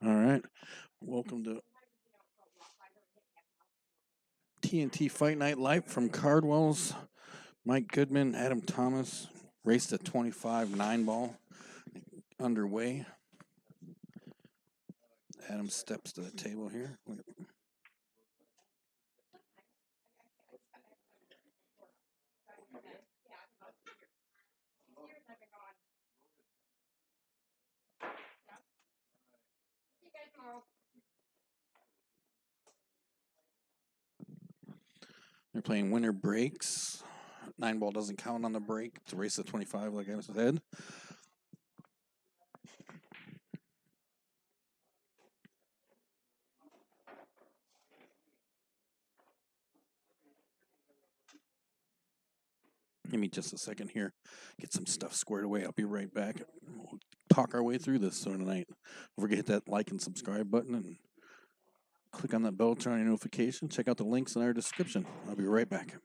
All right. Welcome to TNT Fight Night Live from Cardwell's. Mike Goodman, Adam Thomas raced a 25 9 ball underway. Adam steps to the table here. They're playing winner breaks. 9 ball doesn't count on the break. It's a race of 25, like I said. Give me just a second here. Get some stuff squared away. I'll be right back. We'll talk our way through this tonight. Don't forget to hit that like and subscribe button and click on that bell to turn on your notification. Check out the links in our description. I'll be right back.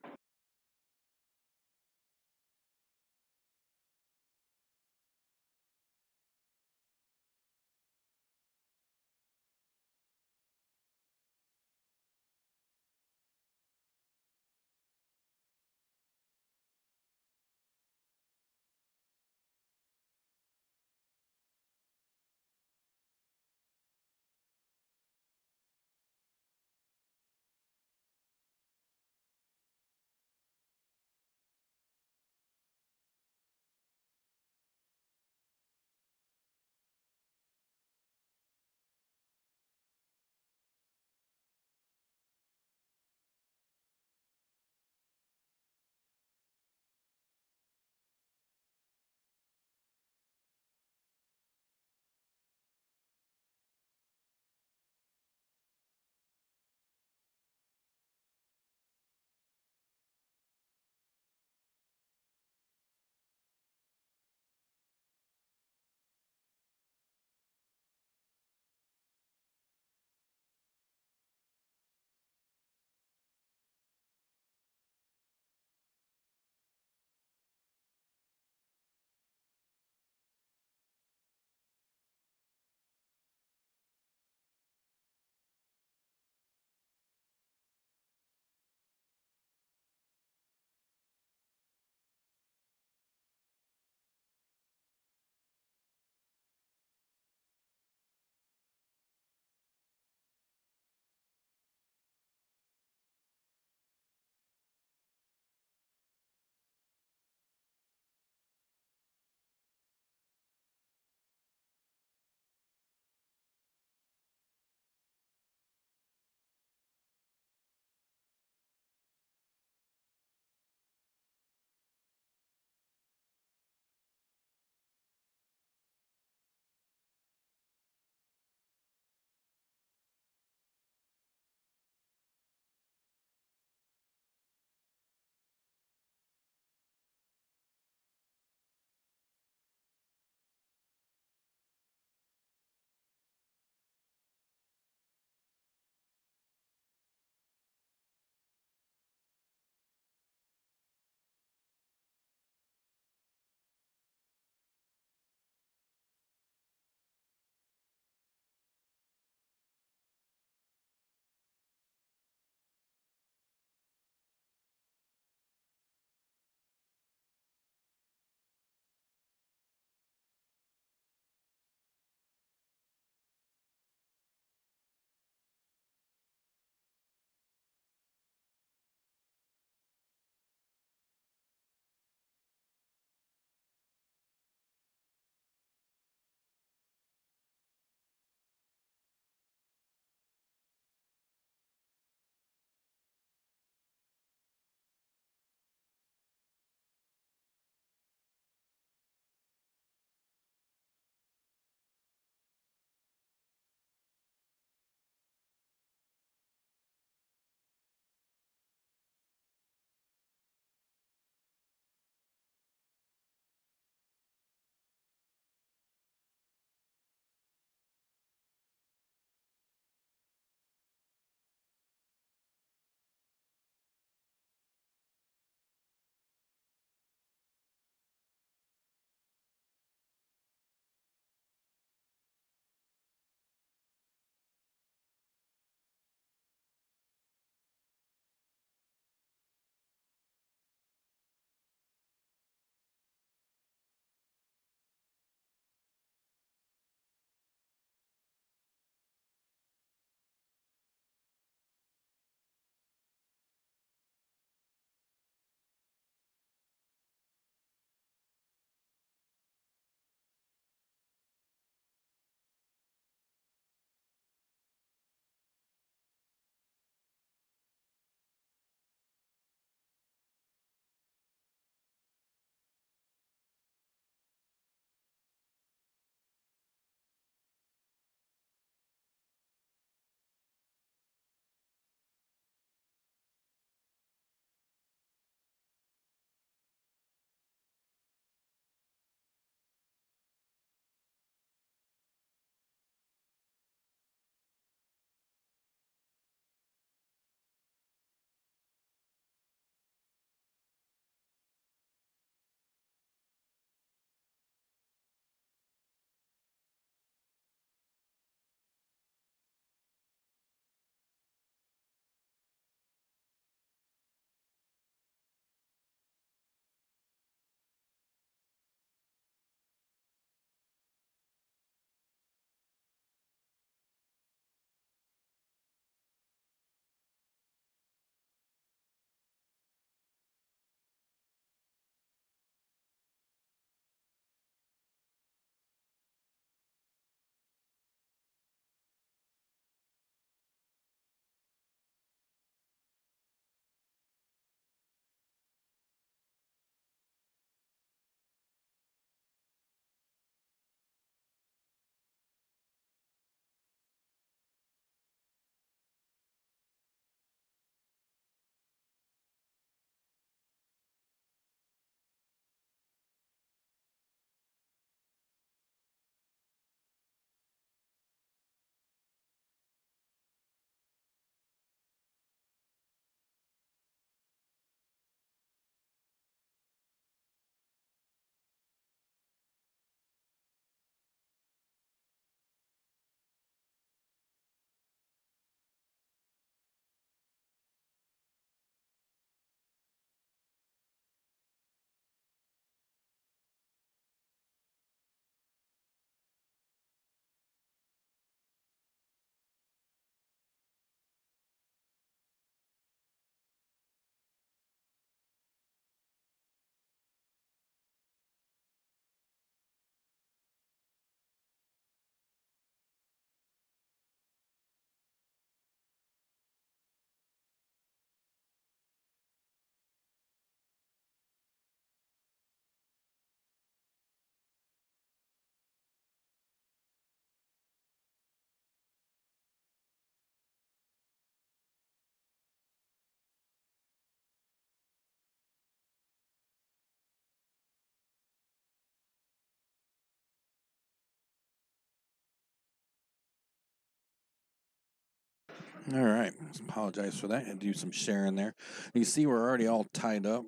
All right. Apologize for that. I had to do some sharing there. You see, we're already all tied up.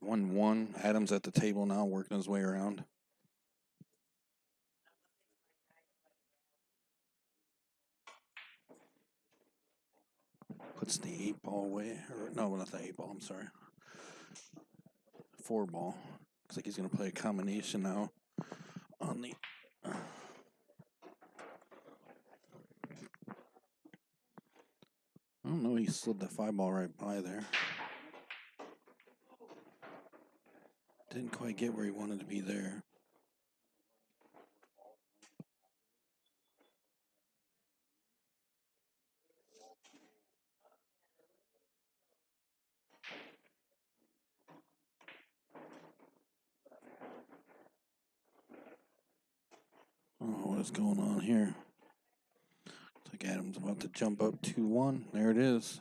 1-1. Adam's at the table now, working his way around. Puts the 8-ball away. Or, no, not the 8-ball. I'm sorry. 4-ball. Looks like he's going to play a combination now on the. I don't know. He slid the 5-ball right by there. Didn't quite get where he wanted to be there. Oh, what is going on here? Looks like Adam's about to jump up 2-1. There it is.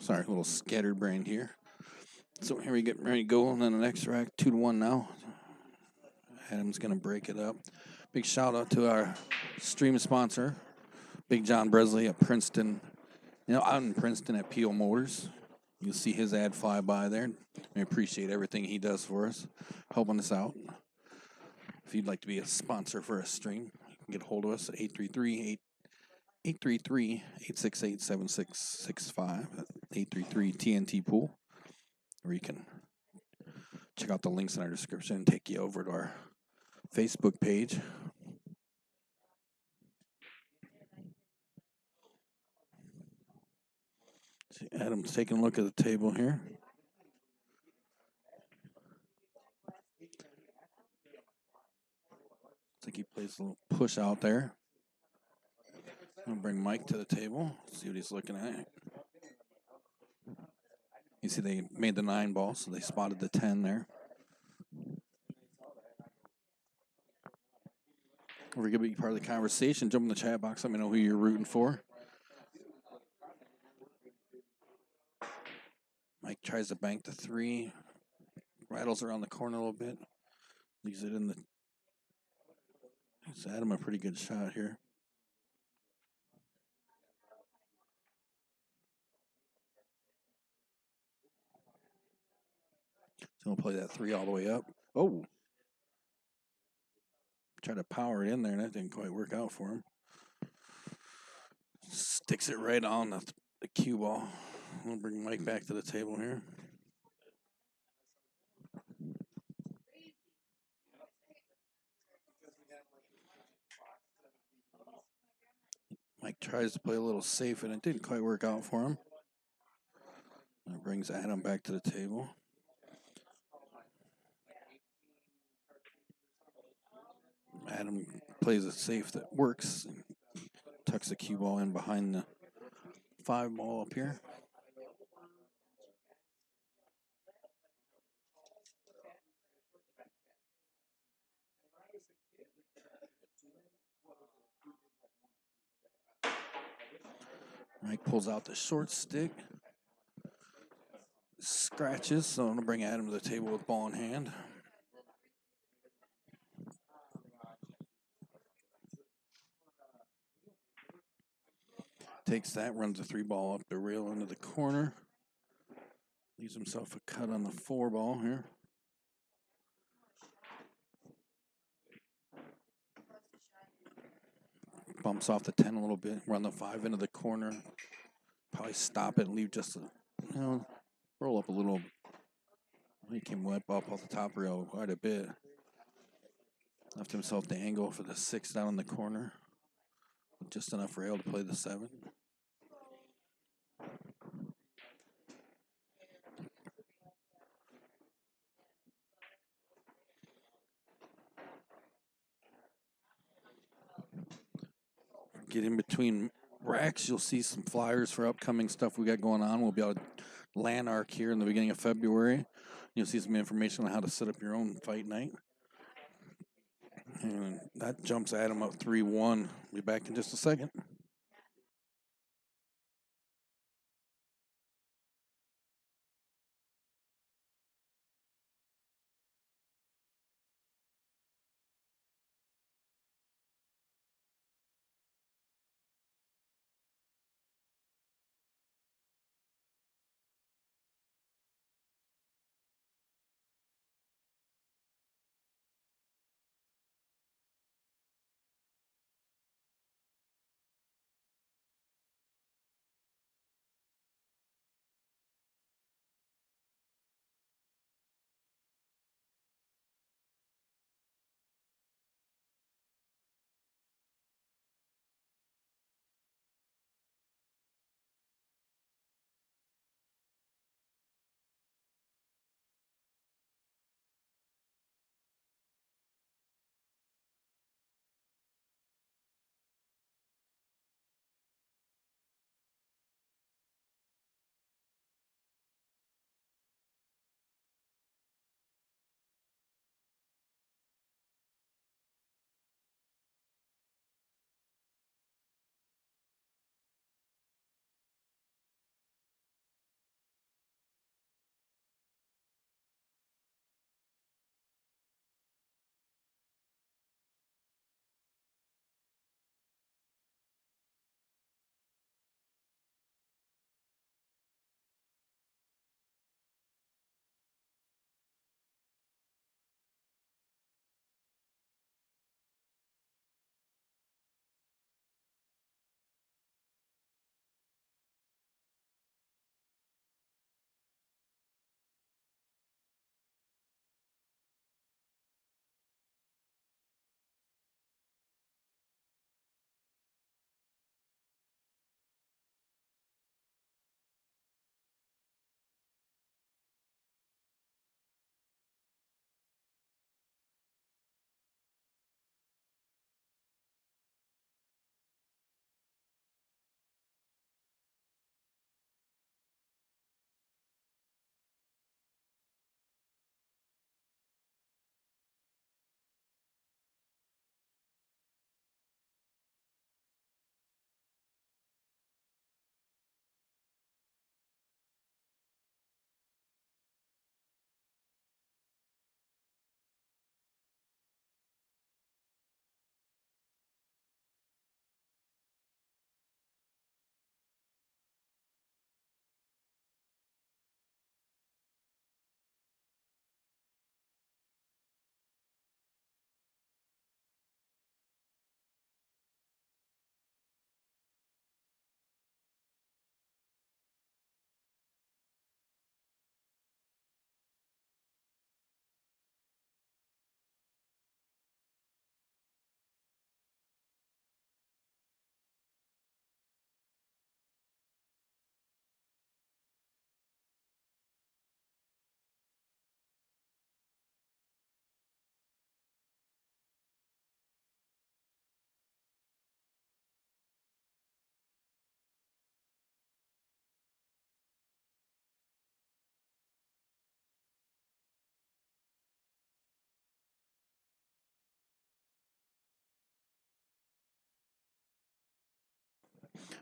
Sorry, a little scatterbrained here. So here we get ready to go on the next rack, 2-1 now. Adam's going to break it up. Big shout out to our stream sponsor, Big John Bresley at Princeton. Out in Princeton at Peel Motors. You'll see his ad fly by there. We appreciate everything he does for us, helping us out. If you'd like to be a sponsor for a stream, you can get a hold of us at 833-868-7665, 833 TNT Pool, or you can check out the links in our description and take you over to our Facebook page. See, Adam's taking a look at the table here. Looks like he plays a little push out there. I'm gonna bring Mike to the table, see what he's looking at. You see they made the 9-ball, so they spotted the 10 there. We're going to be part of the conversation. Jump in the chat box. Let me know who you're rooting for. Mike tries to bank the 3. Rattles around the corner a little bit. Leaves it in the. Gives Adam a pretty good shot here. So he'll play that 3 all the way up. Oh! Try to power it in there, and that didn't quite work out for him. Sticks it right on the cue ball. We'll bring Mike back to the table here. Mike tries to play a little safe, and it didn't quite work out for him. That brings Adam back to the table. Adam plays a safe that works. Tucks the cue ball in behind the 5-ball up here. Mike pulls out the short stick. Scratches, so I'm going to bring Adam to the table with ball in hand. Takes that, runs the 3-ball up the rail into the corner. Leaves himself a cut on the 4-ball here. Bumps off the 10 a little bit. Run the 5 into the corner. Probably stop it and leave just a, roll up a little. He came up off the top rail quite a bit. Left himself the angle for the 6 down in the corner. Just enough rail to play the 7. get in between racks, you'll see some flyers for upcoming stuff we got going on. We'll be able to land arc here in the beginning of February. You'll see some information on how to set up your own fight night. And that jumps Adam up 3-1. Be back in just a second.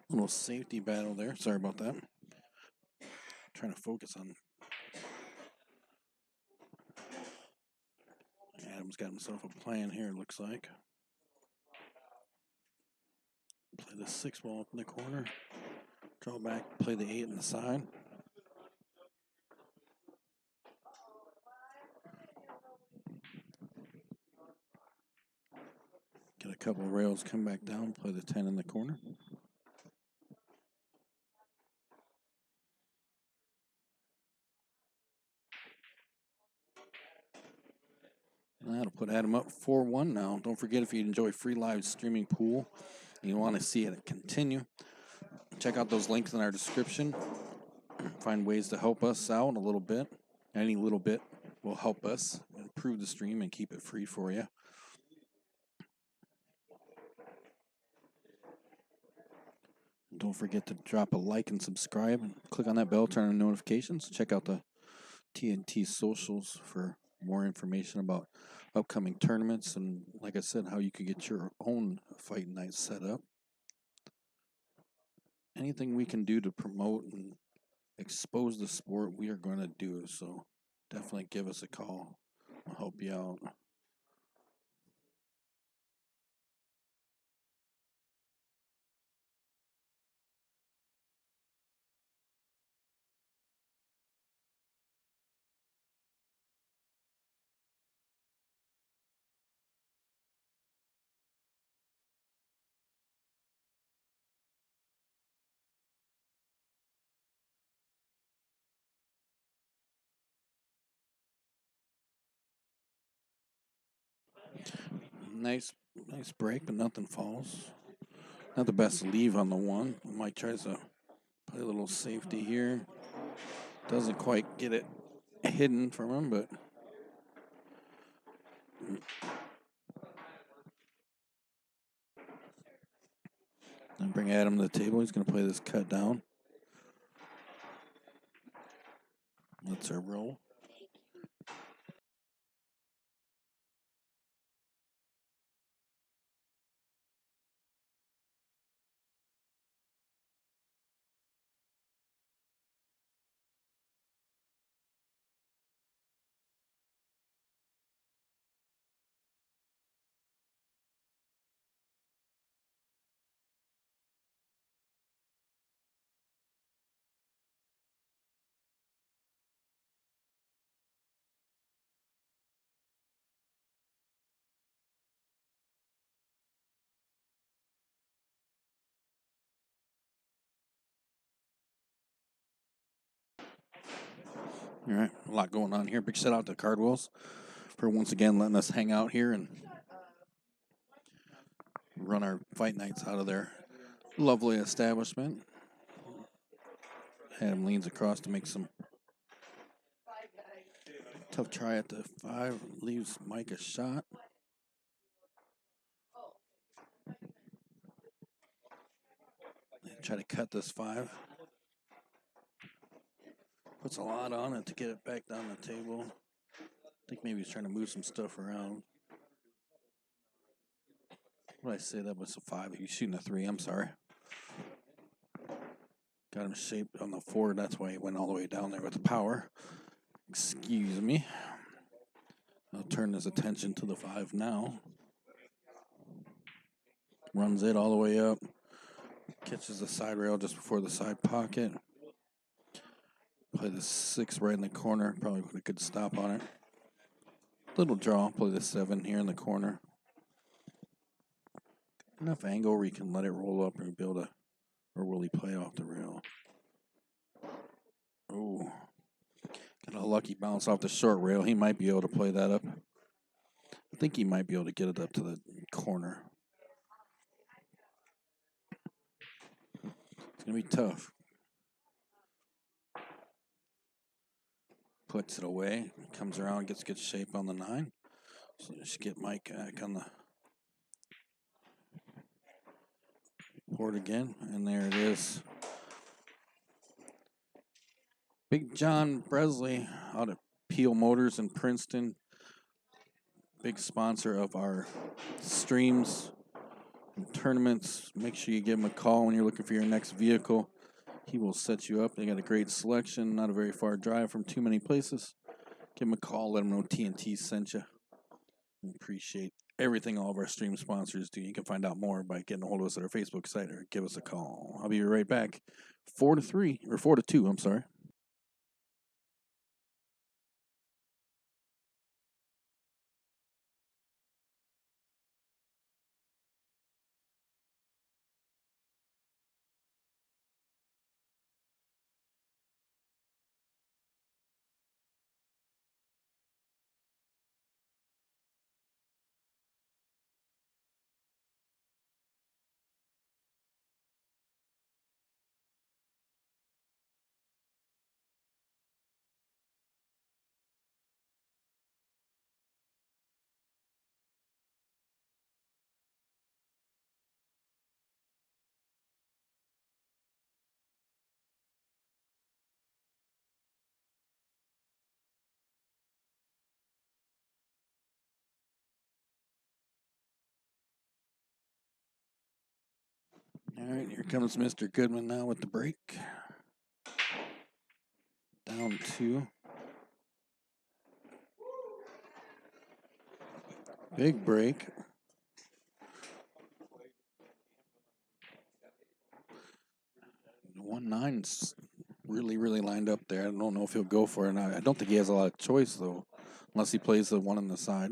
A little safety battle there. Sorry about that. Trying to focus on. Adam's got himself a plan here, it looks like. Play the 6 ball up in the corner. Draw back, play the 8 on the side. Get a couple of rails, come back down, play the 10 in the corner. That'll put Adam up 4-1 now. Don't forget, if you enjoy free live streaming pool and you want to see it continue, check out those links in our description. Find ways to help us out a little bit. Any little bit will help us improve the stream and keep it free for you. Don't forget to drop a like and subscribe and click on that bell, turn on notifications. Check out the TNT socials for more information about upcoming tournaments and, like I said, how you can get your own fight night set up. Anything we can do to promote and expose the sport, we are going to do. So definitely give us a call. I'll help you out. Nice, nice break, but nothing falls. Not the best leave on the one. Mike tries to play a little safety here. Doesn't quite get it hidden from him, but I bring Adam to the table. He's going to play this cut down. Let's her roll. All right, a lot going on here. Big shout out to Cardwells for once again letting us hang out here and run our fight nights out of their lovely establishment. Adam leans across to make some tough try at the 5. Leaves Mike a shot. They try to cut this 5. Puts a lot on it to get it back down the table. I think maybe he's trying to move some stuff around. What did I say? That was a 5. He's shooting a 3. I'm sorry. Got him shaped on the 4. That's why he went all the way down there with the power. Excuse me. I'll turn his attention to the 5 now. Runs it all the way up. Catches the side rail just before the side pocket. Play the 6 right in the corner. Probably put a good stop on it. Little draw. Play the 7 here in the corner. Enough angle where you can let it roll up and be able to, or will he play off the rail? Oh, got a lucky bounce off the short rail. He might be able to play that up. I think he might be able to get it up to the corner. It's going to be tough. Puts it away. Comes around, gets good shape on the 9. So just get Mike back on the board again. And there it is. Big John Bresley out of Peel Motors in Princeton. Big sponsor of our streams and tournaments. Make sure you give him a call when you're looking for your next vehicle. He will set you up. They got a great selection. Not a very far drive from too many places. Give him a call. Let him know TNT sent you. We appreciate everything all of our stream sponsors do. You can find out more by getting a hold of us at our Facebook site or give us a call. I'll be right back. 4-3 or 4-2. I'm sorry. All right, here comes Mr. Goodman now with the break. Down 2. Big break. The 1-9's really lined up there. I don't know if he'll go for it or not. I don't think he has a lot of choice, though, unless he plays the one on the side.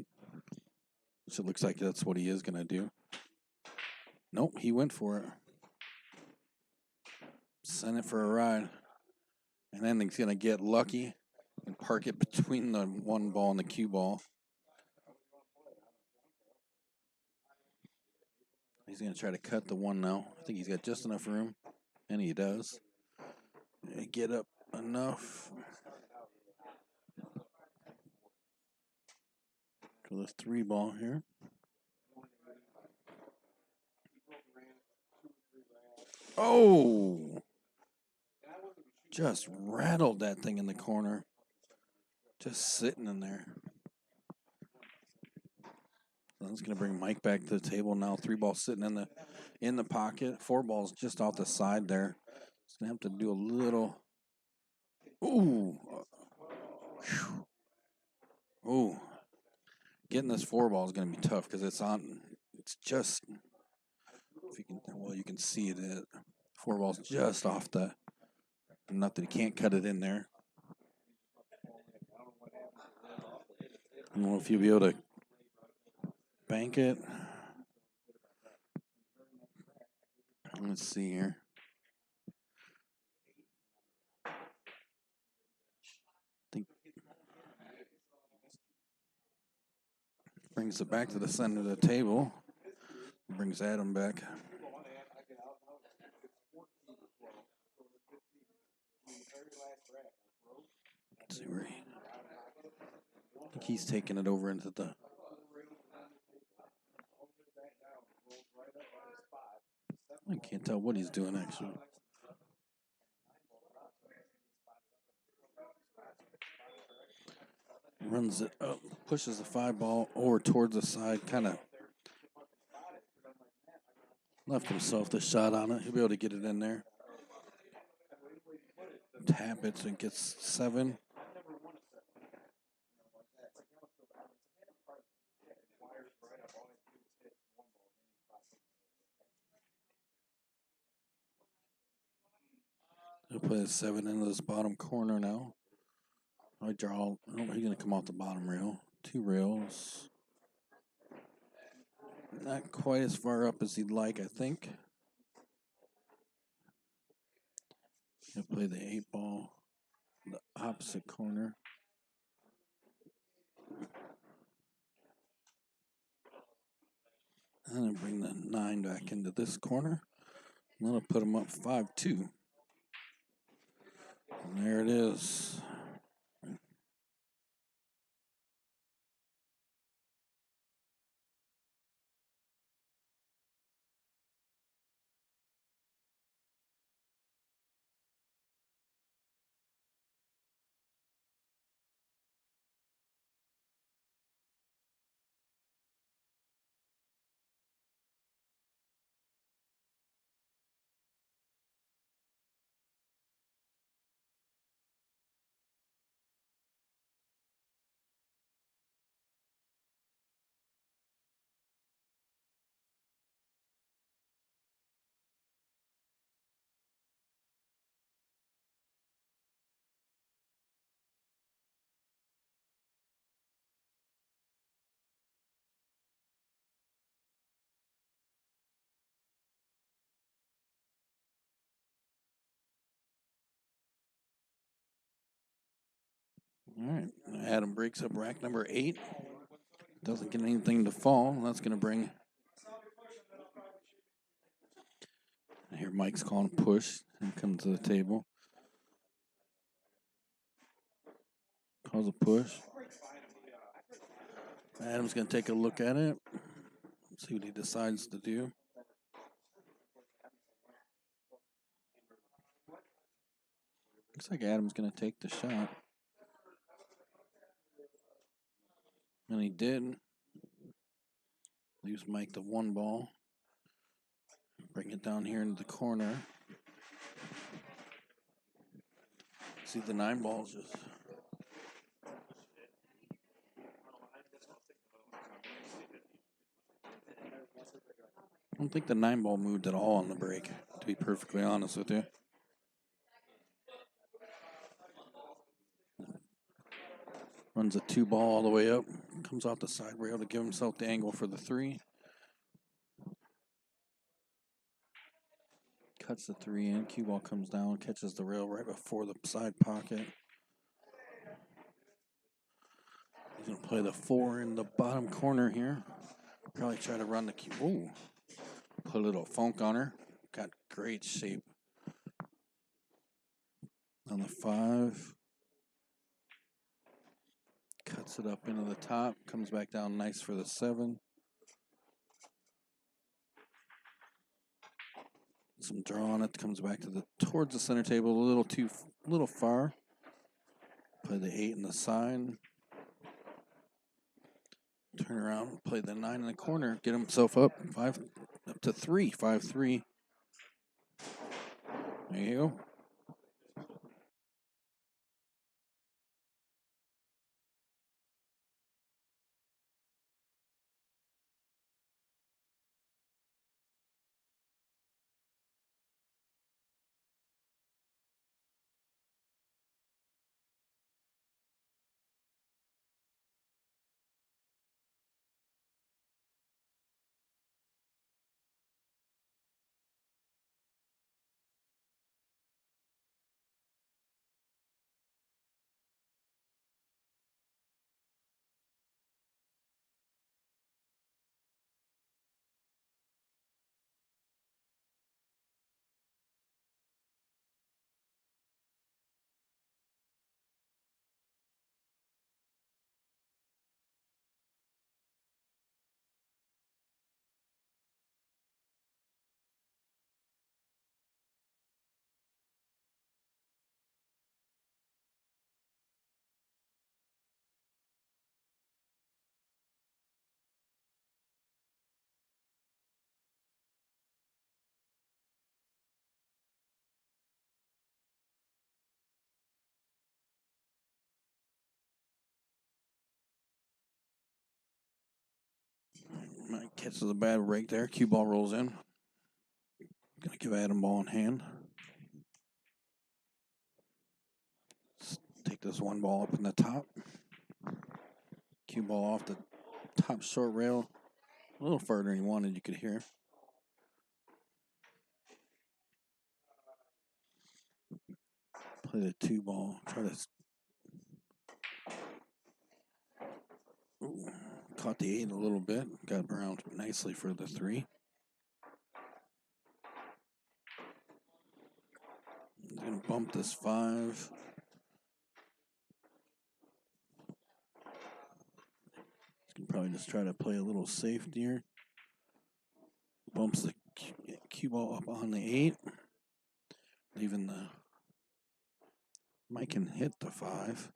Which it looks like that's what he is going to do. Nope, he went for it. Sent it for a ride. And then he's going to get lucky and park it between the 1 ball and the cue ball. He's going to try to cut the 1 now. I think he's got just enough room. And he does. Get up enough for this 3 ball here. Oh! Just rattled that thing in the corner. Just sitting in there. So that's going to bring Mike back to the table now. 3 balls sitting in the pocket. 4 balls just off the side there. He's going to have to do a little. Ooh. Ooh. Getting this 4 ball is going to be tough because it's on. It's just. If you can, well, you can see it. 4 balls just off the. Not that he can't cut it in there. I don't know if you'll be able to bank it. Let's see here. Brings it back to the center of the table. Brings Adam back. Let's see where I think he's taking it over into the. I can't tell what he's doing actually. Runs it up, pushes the 5 ball over towards the side, kind of left himself the shot on it. He'll be able to get it in there. Tap it so it gets 7. He'll play a 7 into this bottom corner now. I draw. Oh, he's going to come off the bottom rail. 2 rails. Not quite as far up as he'd like, I think. He'll play the 8 ball, the opposite corner. And then bring the 9 back into this corner. And that'll put him up 5-2. And there it is. All right. Adam breaks up rack number 8. Doesn't get anything to fall. That's going to bring. I hear Mike's calling a push and comes to the table. Calls a push. Adam's going to take a look at it. See what he decides to do. Looks like Adam's going to take the shot. And he did. Leaves Mike the 1 ball. Bring it down here into the corner. See the 9 balls just. I don't think the 9 ball moved at all on the break, to be perfectly honest with you. Runs a 2 ball all the way up. Comes off the side rail to give himself the angle for the 3. Cuts the 3 in. Cue ball comes down, catches the rail right before the side pocket. He's going to play the 4 in the bottom corner here. Probably try to run the cue. Ooh. Put a little funk on her. Got great shape. On the 5. Cuts it up into the top. Comes back down nice for the 7. Some draw on it. Comes back to towards the center table a little far. Play the 8 in the side. Turn around, play the 9 in the corner, get himself up 5 up to 3, 5-3. There you go. Catches a bad break there. Cue ball rolls in. Gonna give Adam ball in hand. Take this 1 ball up in the top. Cue ball off the top short rail. A little further than he wanted, you could hear. Play the 2 ball. Try to. Ooh, caught the 8 a little bit. Got around nicely for the 3. He's going to bump this 5. He's going to probably just try to play a little safe here. Bumps the cue ball up on the 8. Leaving the... Mike can hit the 5.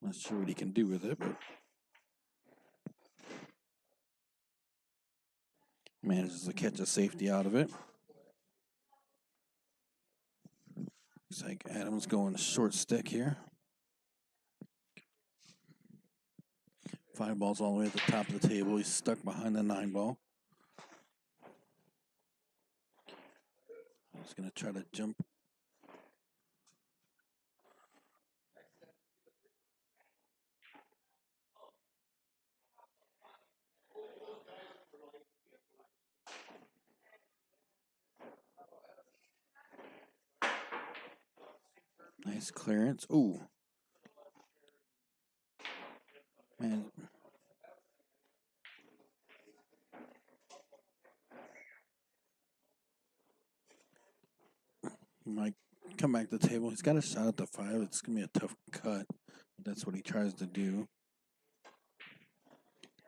Not sure what he can do with it, but... Manages to catch a safety out of it. Looks like Adam's going short stick here. 5 balls all the way at the top of the table. He's stuck behind the 9 ball. He's going to try to jump. Nice clearance. Ooh. Man. Mike, come back to the table. He's got a shot at the 5. It's going to be a tough cut. That's what he tries to do.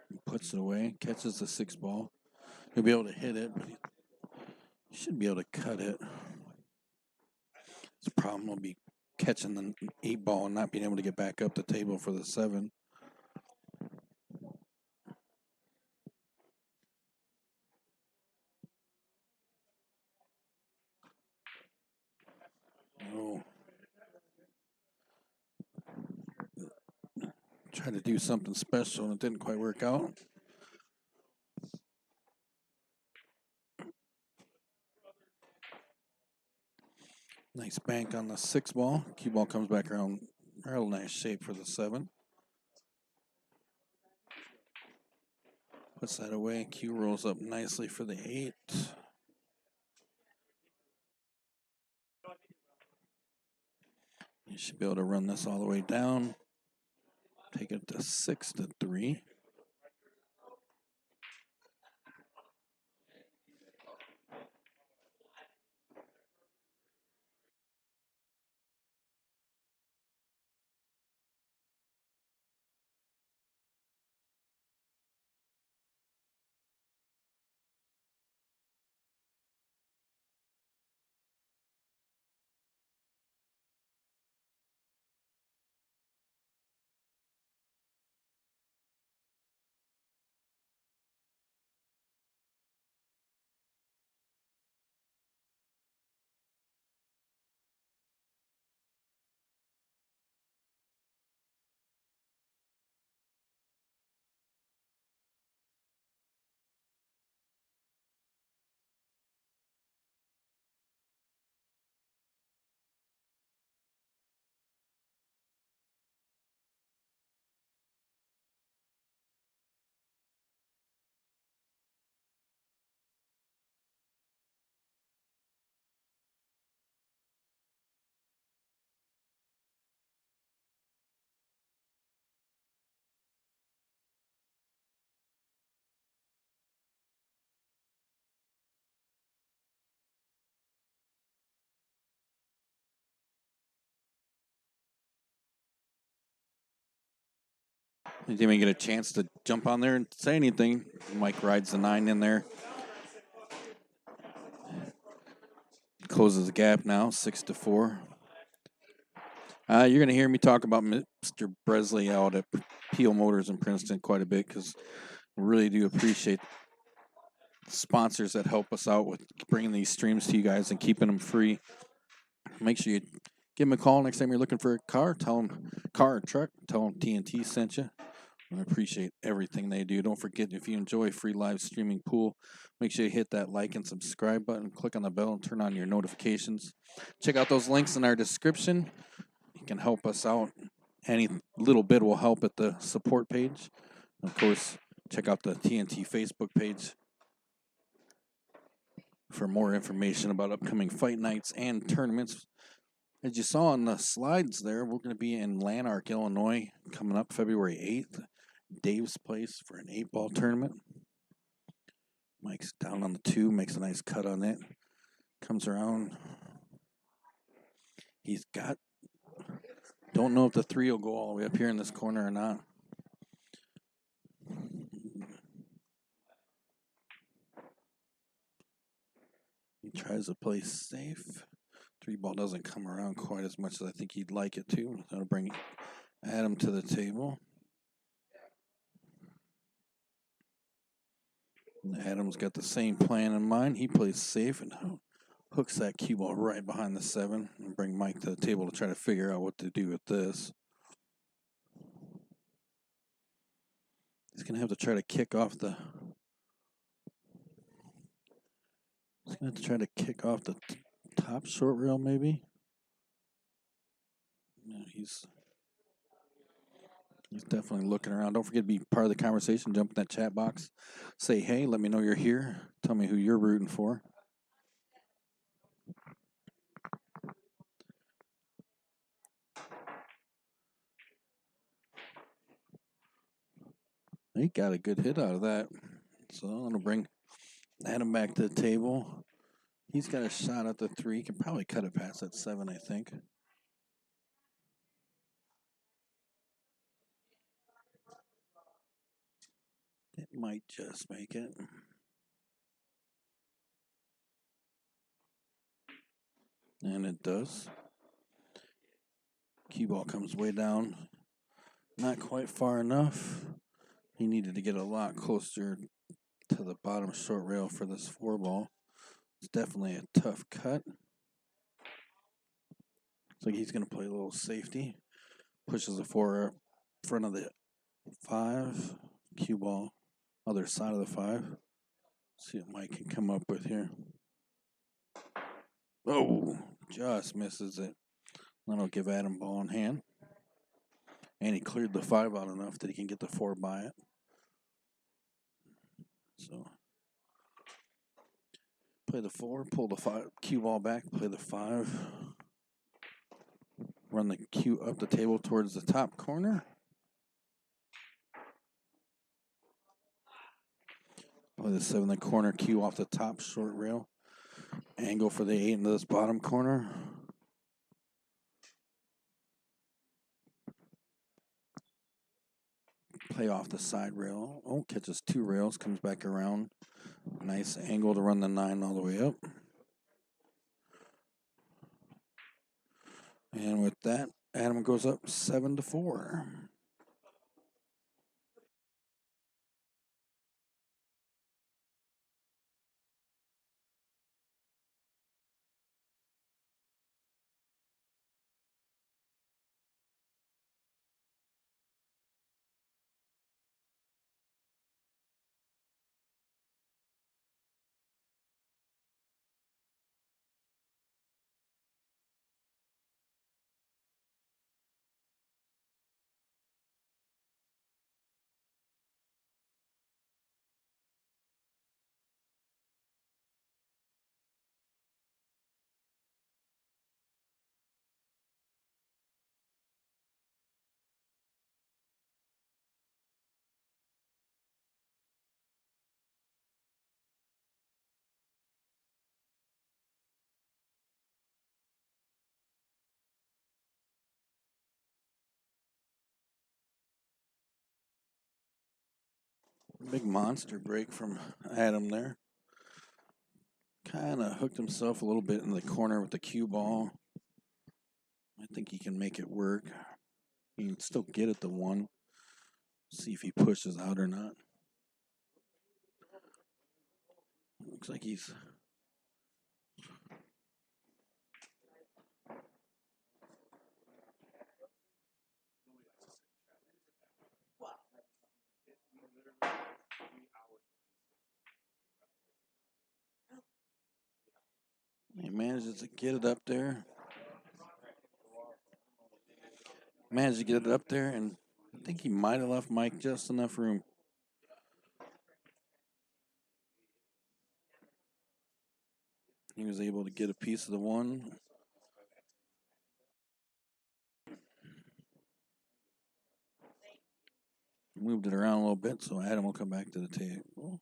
He puts it away. Catches the 6 ball. He'll be able to hit it, but he should be able to cut it. The problem will be catching the 8 ball and not being able to get back up the table for the 7. Oh, tried to do something special and it didn't quite work out. Nice bank on the 6 ball. Cue ball comes back around real nice shape for the 7. Puts that away. Cue rolls up nicely for the 8. You should be able to run this all the way down. Take it to 6-3. He didn't even get a chance to jump on there and say anything. Mike rides the 9 in there. Closes the gap now, 6-4. You're going to hear me talk about Mr. Bresley out at Peel Motors in Princeton quite a bit because I really do appreciate sponsors that help us out with bringing these streams to you guys and keeping them free. Make sure you give them a call next time you're looking for a car. Tell them car or truck. Tell them TNT sent you. I appreciate everything they do. Don't forget, if you enjoy free live streaming pool, make sure you hit that like and subscribe button, click on the bell, and turn on your notifications. Check out those links in our description. You can help us out. Any little bit will help at the support page. Of course, check out the TNT Facebook page for more information about upcoming fight nights and tournaments. As you saw on the slides there, we're going to be in Lanark, Illinois, coming up February 8th. Dave's place for an 8-ball tournament. Mike's down on the 2, makes a nice cut on it. Comes around. He's got, don't know if the 3 will go all the way up here in this corner or not. He tries to play safe. 3-ball doesn't come around quite as much as I think he'd like it to. That'll bring Adam to the table. Adam's got the same plan in mind. He plays safe and hooks that cue ball right behind the 7 and bring Mike to the table to try to figure out what to do with this. He's going to have to try to kick off the... He's going to have to try to kick off the top short rail, maybe. Yeah, he's definitely looking around. Don't forget to be part of the conversation. Jump in that chat box. Say, hey, let me know you're here. Tell me who you're rooting for. He got a good hit out of that. So I'm going to bring Adam back to the table. He's got a shot at the 3. He can probably cut it past that 7, I think. It might just make it. And it does. Cue ball comes way down. Not quite far enough. He needed to get a lot closer to the bottom short rail for this 4-ball. It's definitely a tough cut. So he's going to play a little safety. Pushes the 4 up front of the 5. Cue ball, other side of the 5. See what Mike can come up with here. Oh, just misses it. That'll give Adam ball in hand. And he cleared the 5 out enough that he can get the 4 by it. So play the 4, pull the 5, cue ball back, play the 5. Run the cue up the table towards the top corner. Play the 7 in the corner, cue off the top short rail. Angle for the 8 into this bottom corner. Play off the side rail. Oh, catches 2 rails, comes back around. Nice angle to run the 9 all the way up. And with that, Adam goes up 7-4. Big monster break from Adam there. Kind of hooked himself a little bit in the corner with the cue ball. I think he can make it work. He can still get at the 1. See if he pushes out or not. Looks like he's... He manages to get it up there. Managed to get it up there, and I think he might have left Mike just enough room. He was able to get a piece of the 1. Moved it around a little bit, so Adam will come back to the table.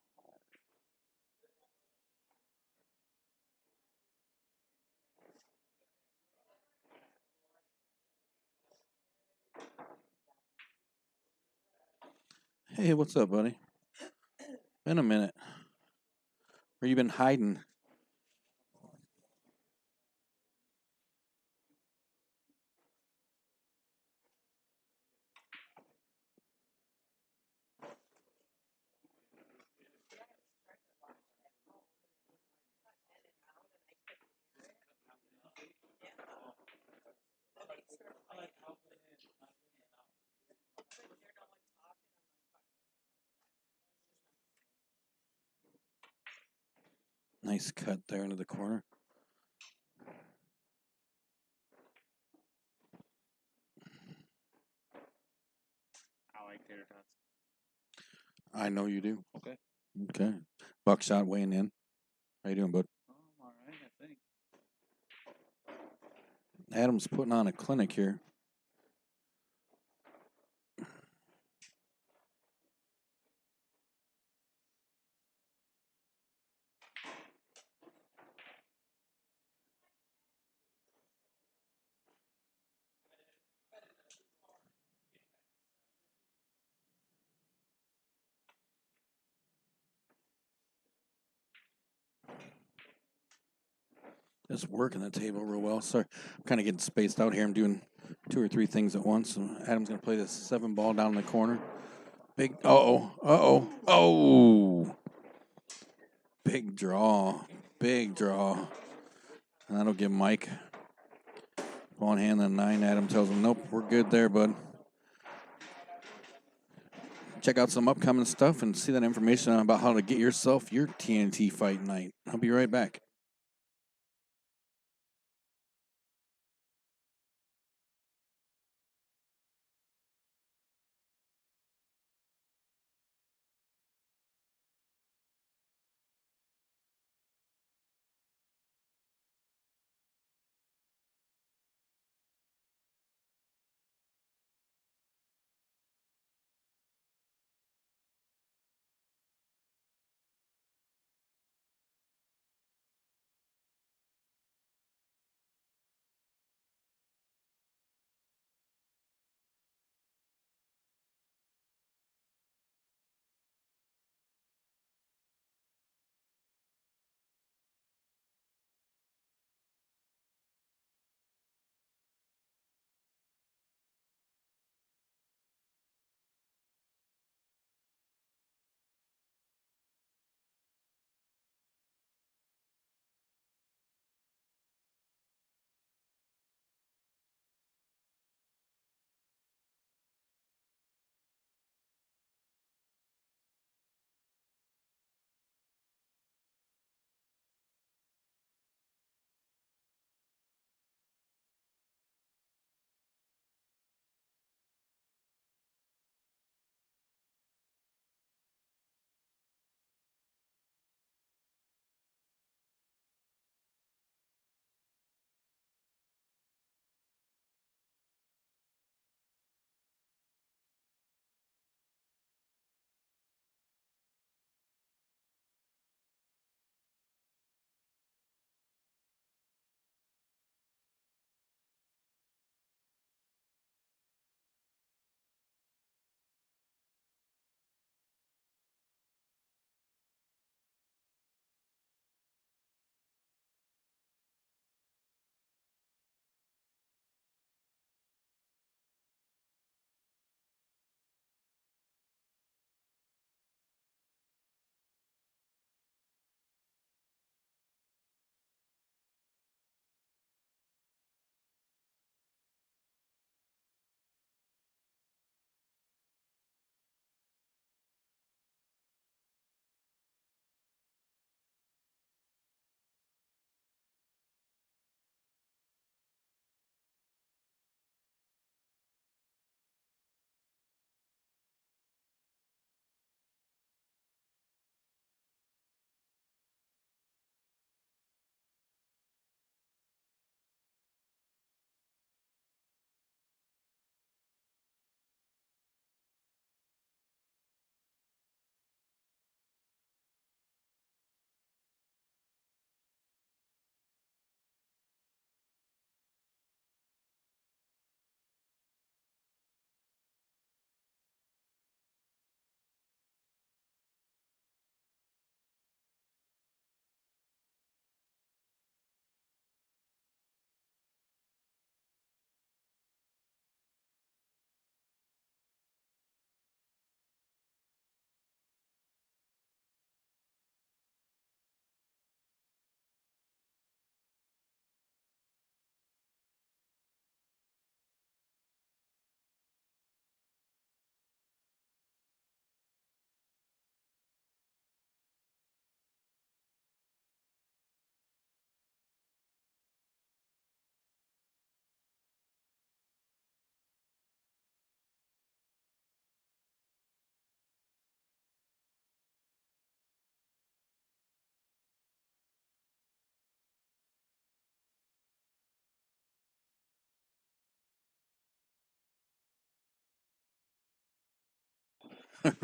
Hey, what's up, buddy? Been a minute. Where you been hiding? Nice cut there into the corner. I like tater tots. I know you do. Okay. Okay. Buckshot weighing in. How you doing, bud? I'm all right, I think. Adam's putting on a clinic here. Just working the table real well. Sorry, I'm kind of getting spaced out here. I'm doing 2 or 3 things at once. So Adam's going to play this 7 ball down in the corner. Big, oh. Big draw. And that'll give Mike Ball in hand, then 9. Adam tells him, nope, we're good there, bud. Check out some upcoming stuff and see that information about how to get yourself your TNT fight night. I'll be right back.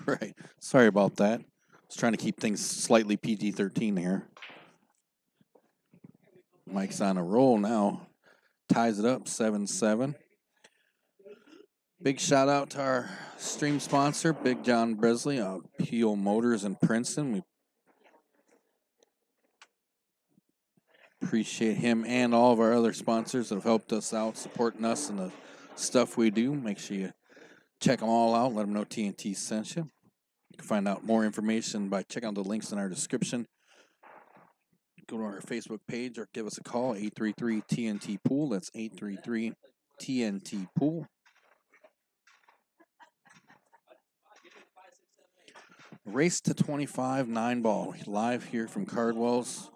Right. Sorry about that. I was trying to keep things slightly PG-13 here. Mike's on a roll now. Ties it up 7-7. Big shout out to our stream sponsor, Big John Bresley of Peel Motors in Princeton. We appreciate him and all of our other sponsors that have helped us out, supporting us and the stuff we do. Make sure you check them all out. Let them know TNT sent you. You can find out more information by checking out the links in our description. go to our Facebook page or give us a call, 833-TNT-POOL. That's 833-TNT-POOL. Race to 25, 9-ball, live here from Cardwell's.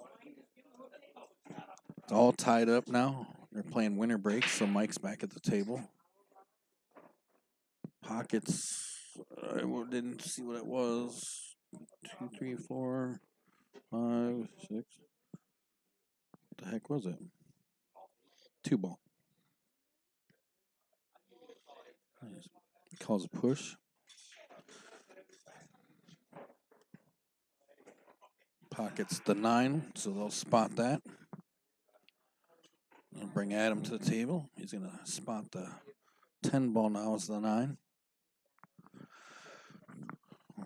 It's all tied up now. They're playing winter breaks, so Mike's back at the table. Pockets, I didn't see what it was. 2, 3, 4, 5, 6. What the heck was it? 2-ball. Calls a push. Pockets the 9, so they'll spot that. They'll bring Adam to the table. He's going to spot the 10-ball now as the 9.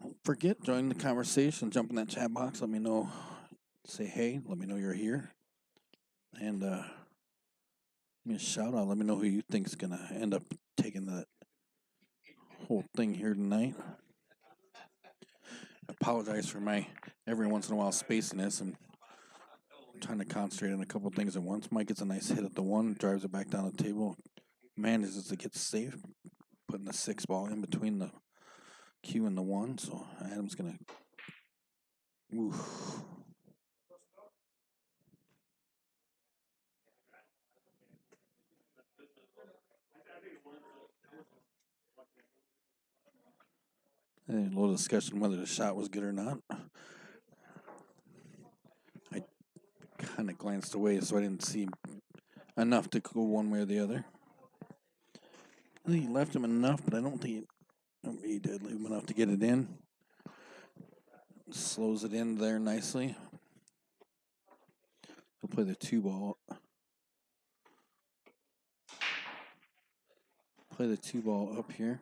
Don't forget, join the conversation. Jump in that chat box. Let me know. Say hey. Let me know you're here. And give me a shout out. Let me know who you think's going to end up taking that whole thing here tonight. I apologize for my every once in a while spacing this. I'm trying to concentrate on a couple things at once. Mike gets a nice hit at the 1, drives it back down the table. Manages to get safe, putting the 6-ball in between the Q and the 1. So Adam's going to... Oof. A little discussion whether the shot was good or not. I kind of glanced away, so I didn't see enough to go one way or the other. I think he left him enough, but I don't think he did leave him enough to get it in. Slows it in there nicely. He'll play the 2-ball. Play the 2-ball up here.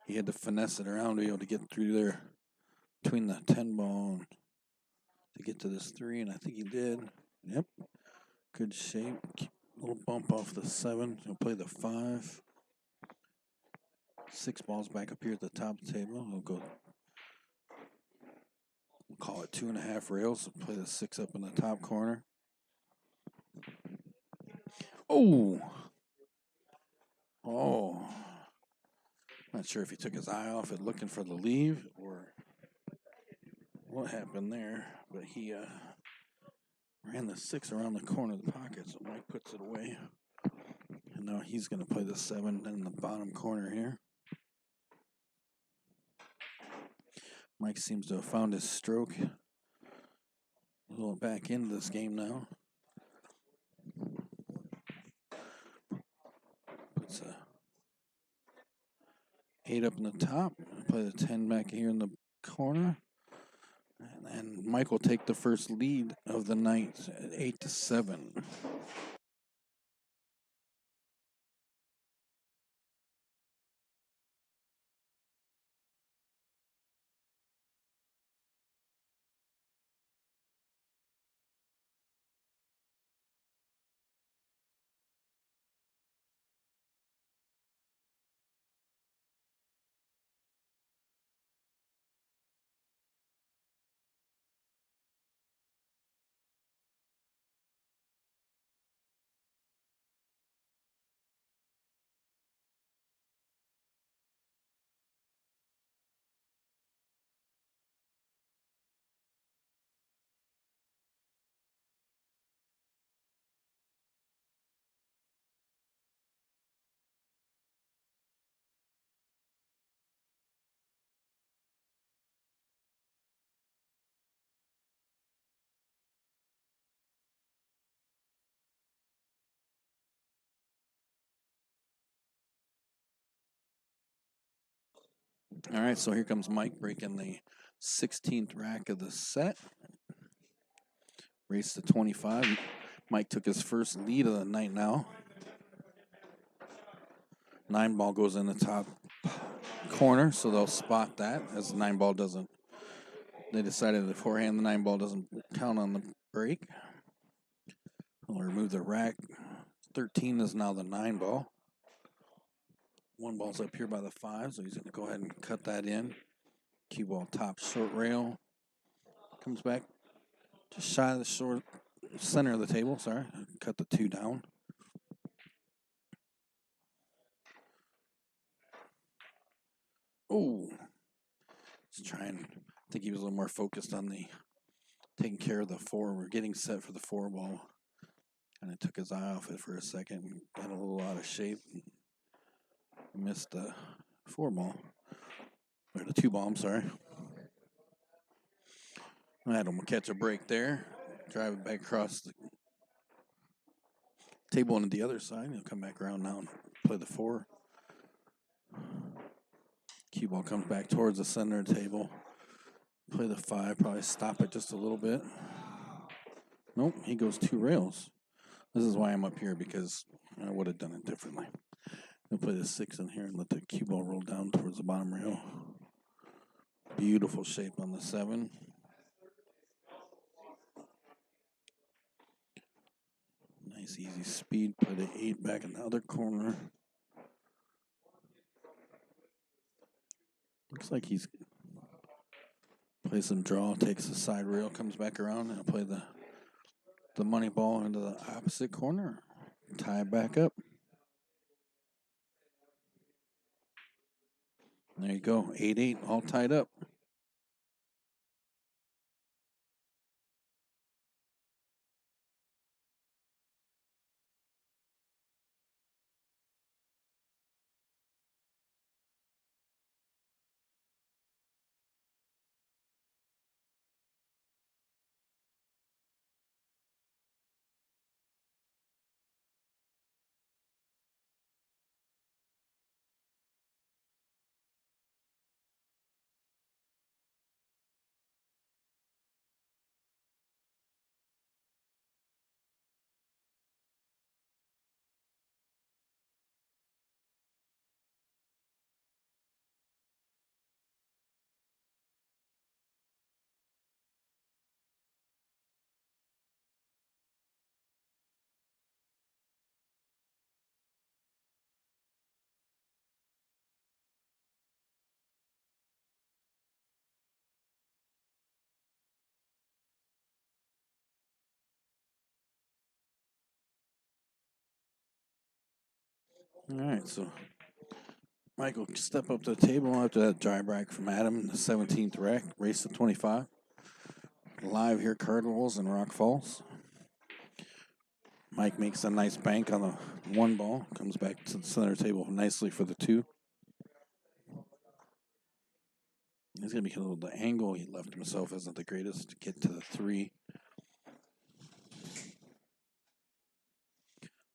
He had to finesse it around to be able to get through there between the 10-ball and to get to this 3, and I think he did. Yep. Good shape. Little bump off the 7. He'll play the 5. 6 balls back up here at the top of the table. He'll go, we'll call it 2.5 rails. He'll play the 6 up in the top corner. Oh! Not sure if he took his eye off it looking for the leave or what happened there, but he ran the 6 around the corner of the pocket, so Mike puts it away. And now he's going to play the 7 in the bottom corner here. Mike seems to have found his stroke. A little back into this game now. Puts a 8 up in the top. Play the 10 back here in the corner. And Mike will take the first lead of the night at 8-7. All right, so here comes Mike breaking the 16th rack of the set. Race to 25. Mike took his first lead of the night now. 9-ball goes in the top corner, so they'll spot that as the 9-ball doesn't. They decided beforehand the 9-ball doesn't count on the break. They'll remove the rack. 13 is now the 9-ball. 1 ball's up here by the 5, so he's going to go ahead and cut that in. Cue ball top short rail. Comes back just shy of the short center of the table. Sorry. Cut the 2 down. Oh. Just trying. I think he was a little more focused on the taking care of the 4. We're getting set for the 4 ball. And it took his eye off it for a second and got a little out of shape. And missed the 4 ball. Or the 2 ball, I'm sorry. Adam will catch a break there. Drive it back across the table into the other side. He'll come back around now and play the 4. Cue ball comes back towards the center table. Play the 5. Probably stop it just a little bit. Nope, he goes 2 rails. This is why I'm up here, because I would have done it differently. I'll play the 6 in here and let the cue ball roll down towards the bottom rail. Beautiful shape on the 7. Nice easy speed. Play the 8 back in the other corner. Looks like he's plays some draw, takes the side rail, comes back around, and I'll play the money ball into the opposite corner. Tie it back up. There you go. 8-8, all tied up. All right, so Michael step up to the table after that dry break from Adam in the 17th rack, race to 25. Live here, Cardinals and Rock Falls. Mike makes a nice bank on the 1 ball, comes back to the center table nicely for the 2. He's going to be a little, the angle he left himself isn't the greatest to get to the 3.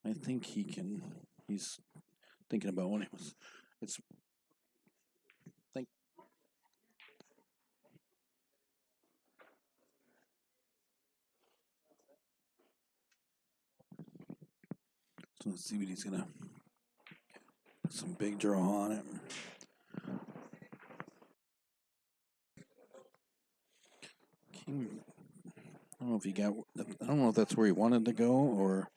I think he can, he's thinking about when he was, it's, think, so let's see what he's going to, put some big draw on it. I don't know if he got, I don't know if that's where he wanted to go or.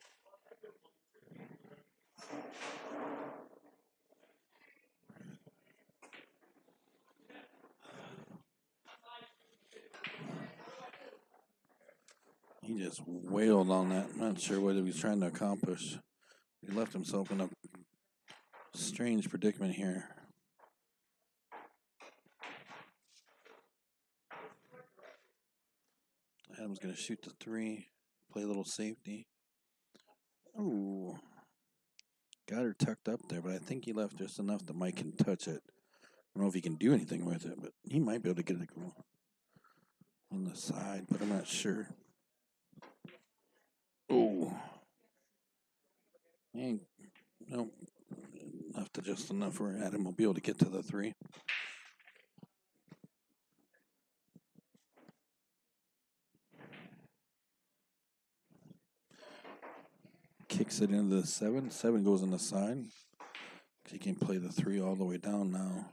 He just wailed on that. I'm not sure what he was trying to accomplish. He left himself in a strange predicament here. Adam's going to shoot the 3, play a little safety. Ooh. Got her tucked up there, but I think he left just enough that Mike can touch it. I don't know if he can do anything with it, but he might be able to get it going on the side, but I'm not sure. Oh. No. Left it just enough where Adam will be able to get to the 3. Kicks it into the 7. 7 goes on the side. He can play the 3 all the way down now.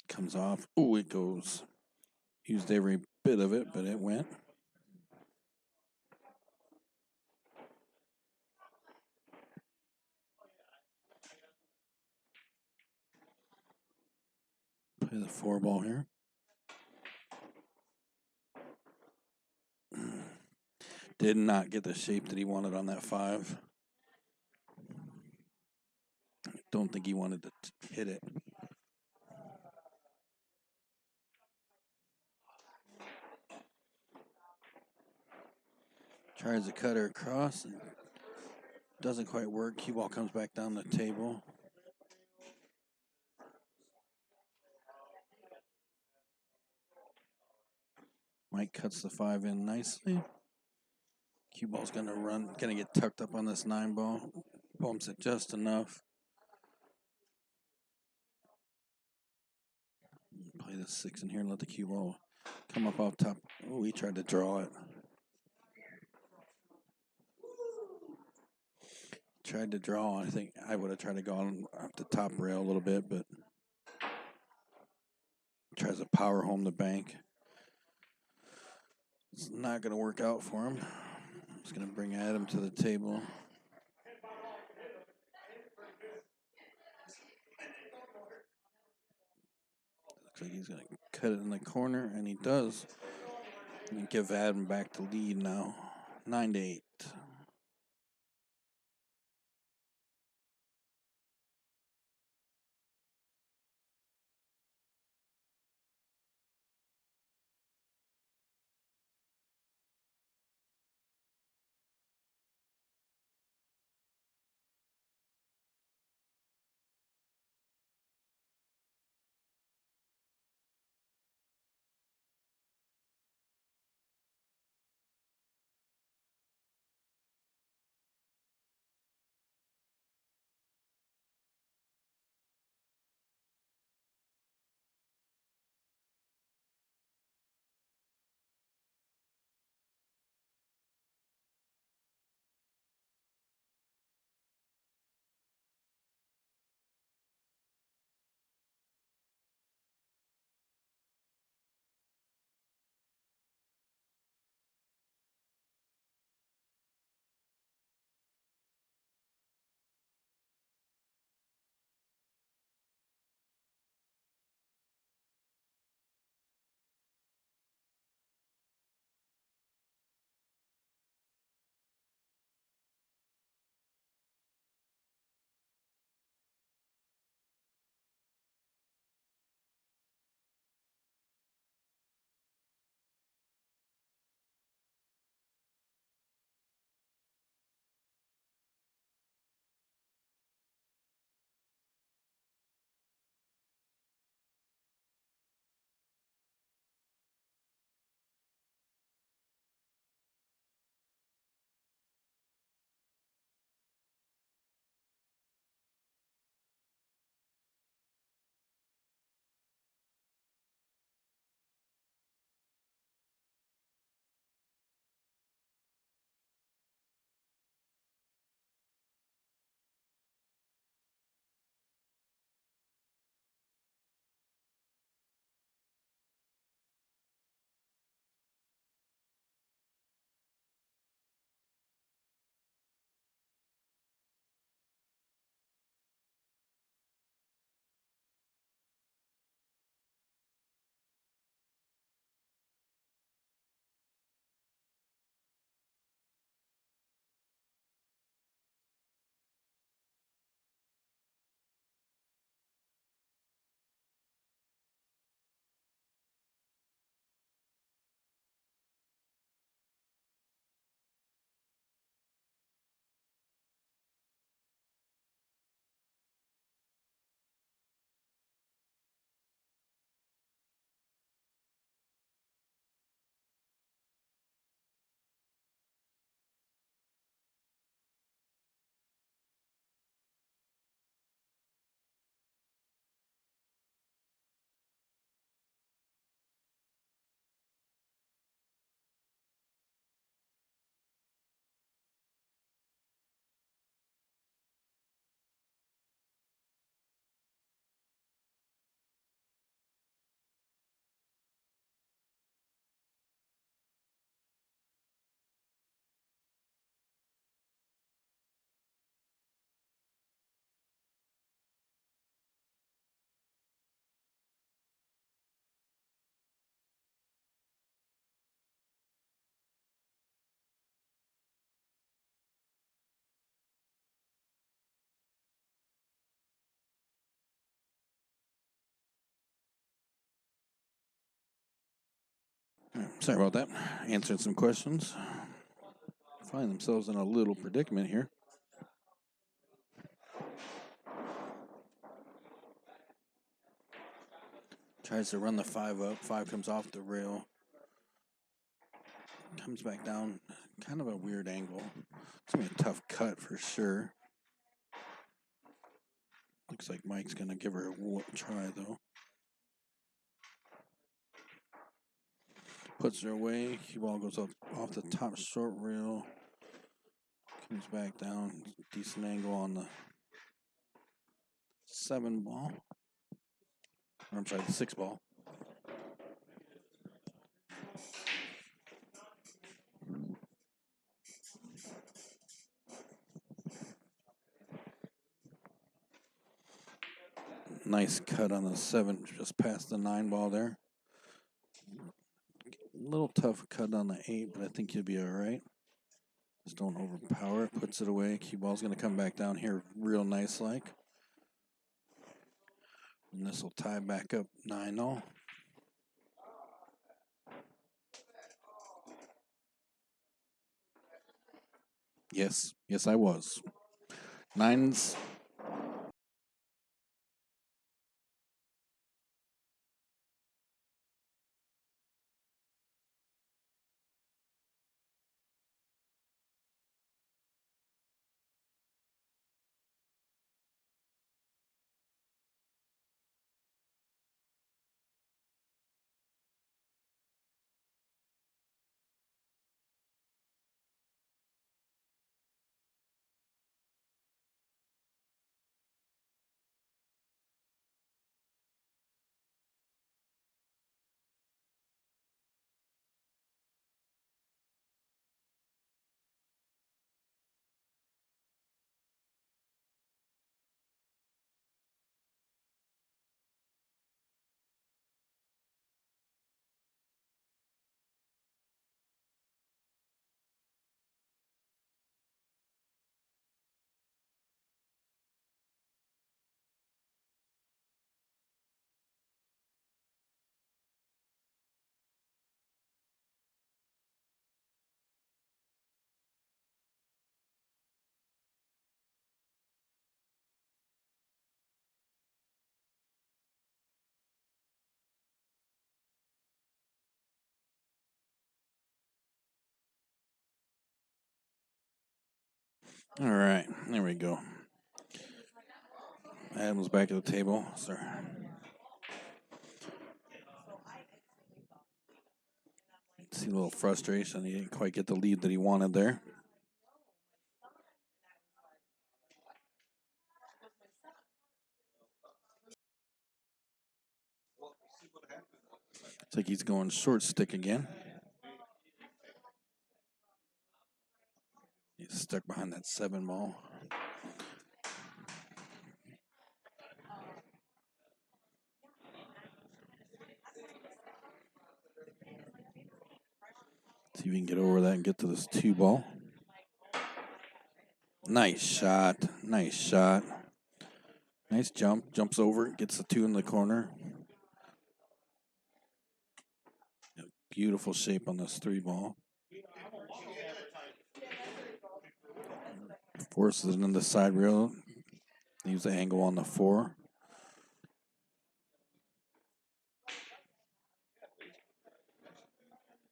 Comes off. Oh, it goes. Used every bit of it, but it went. Play the 4 ball here. Did not get the shape that he wanted on that 5. Don't think he wanted to hit it. Tries to cut her across and doesn't quite work. Cue ball comes back down the table. Mike cuts the 5 in nicely. Cue ball's gonna get tucked up on this 9 ball. Bumps it just enough. Play the 6 in here and let the cue ball come up off top. Oh, he tried to draw it. Tried to draw. I think I would have tried to go on off the top rail a little bit, but tries to power home the bank. It's not going to work out for him. It's going to bring Adam to the table. Looks like he's going to cut it in the corner, and he does. And give Adam back the lead now, 9-8. Sorry about that. Answering some questions. Find themselves in a little predicament here. Tries to run the 5 up. 5 comes off the rail. Comes back down. Kind of a weird angle. It's going to be a tough cut for sure. Looks like Mike's going to give her a try, though. Puts her away. Cue ball goes up off the top short rail. Comes back down. Decent angle on the 7 ball. Or, I'm sorry, the 6 ball. Nice cut on the 7, just past the 9 ball there. A little tough cut on the 8, but I think you'll be all right. Just don't overpower it. Puts it away. Cue ball's going to come back down here real nice like. And this will tie back up 9-0. Yes, I was. 9's. All right, there we go. Adam's back at the table. Sorry. See a little frustration. He didn't quite get the lead that he wanted there. Looks like he's going short stick again. He's stuck behind that 7 ball. See if we can get over that and get to this 2 ball. Nice shot. Nice shot. Nice jump. Jumps over, gets the 2 in the corner. Beautiful shape on this 3 ball. Forces it in the side rail. Leaves the angle on the 4.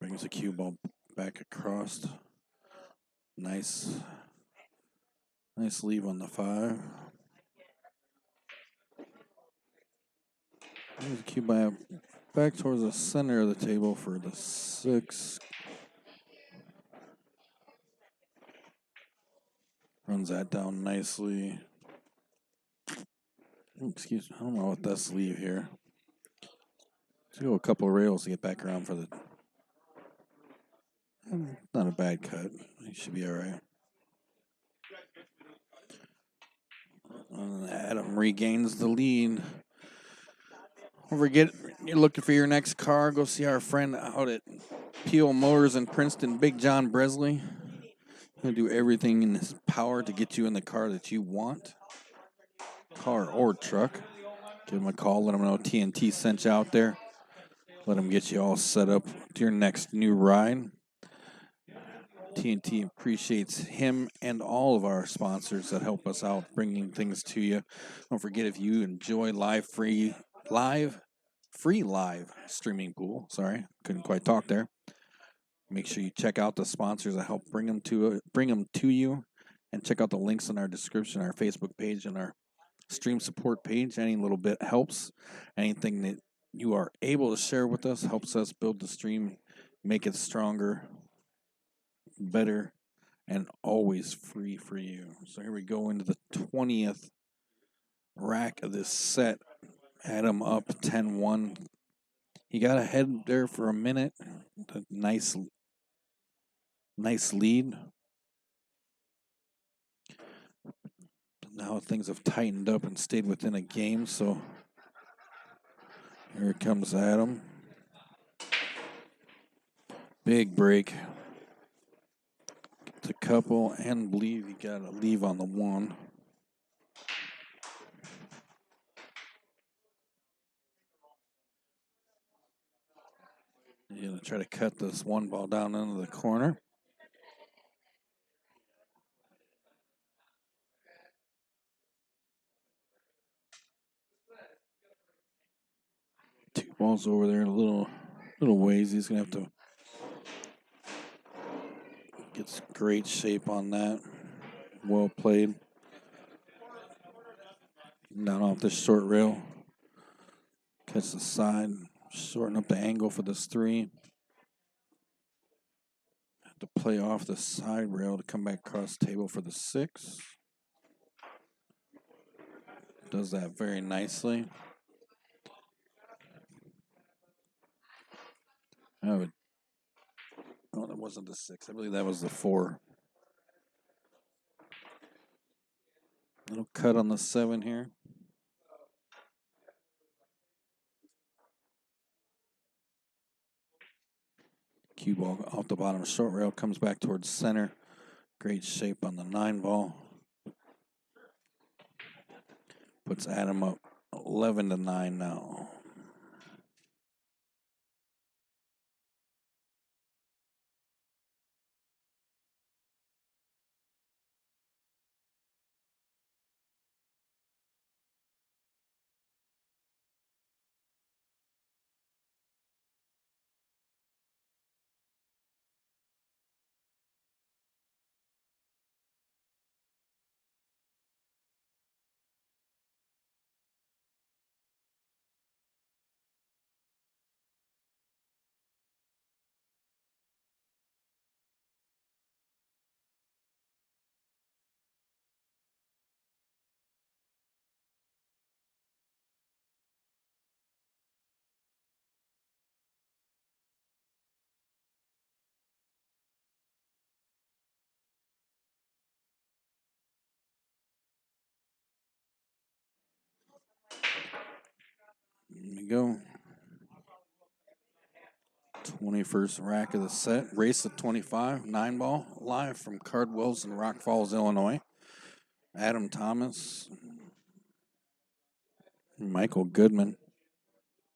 Brings the cue ball back across. Nice leave on the 5. Brings the cue ball back towards the center of the table for the 6. Runs that down nicely. Excuse me, I don't know what that's leave here. Let's go a couple of rails to get back around for the. Not a bad cut. He should be all right. And Adam regains the lead. Don't forget, you're looking for your next car, go see our friend out at Peel Motors in Princeton, Big John Bresley. He'll do everything in his power to get you in the car that you want, car or truck. Give him a call, let him know TNT sent you out there. Let him get you all set up to your next new ride. TNT appreciates him and all of our sponsors that help us out bringing things to you. Don't forget, if you enjoy free live streaming pool. Sorry, couldn't quite talk there. Make sure you check out the sponsors that help bring them to you, and check out the links in our description, our Facebook page, and our stream support page. Any little bit helps. Anything that you are able to share with us helps us build the stream, make it stronger, better, and always free for you. So here we go into the 20th rack of this set. Adam up 10-1. He got ahead there for a minute. A nice lead. Now things have tightened up and stayed within a game, so here comes Adam. Big break. It's a couple, and believe he got a leave on the one. You're going to try to cut this one ball down into the corner. Two balls over there, a little ways. He's going to have to get great shape on that. Well played. Down off this short rail. Catch the side. Shorten up the angle for this three. Have to play off the side rail to come back across the table for the 6. Does that very nicely. Oh, that wasn't the 6. I believe that was the 4. Little cut on the 7 here. Cue ball off the bottom short rail, comes back towards center. Great shape on the 9 ball. Puts Adam up 11-9 now. There we go. 21st rack of the set. Race of 25, 9 ball, live from Cardwells in Rock Falls, Illinois. Adam Thomas, Michael Goodman.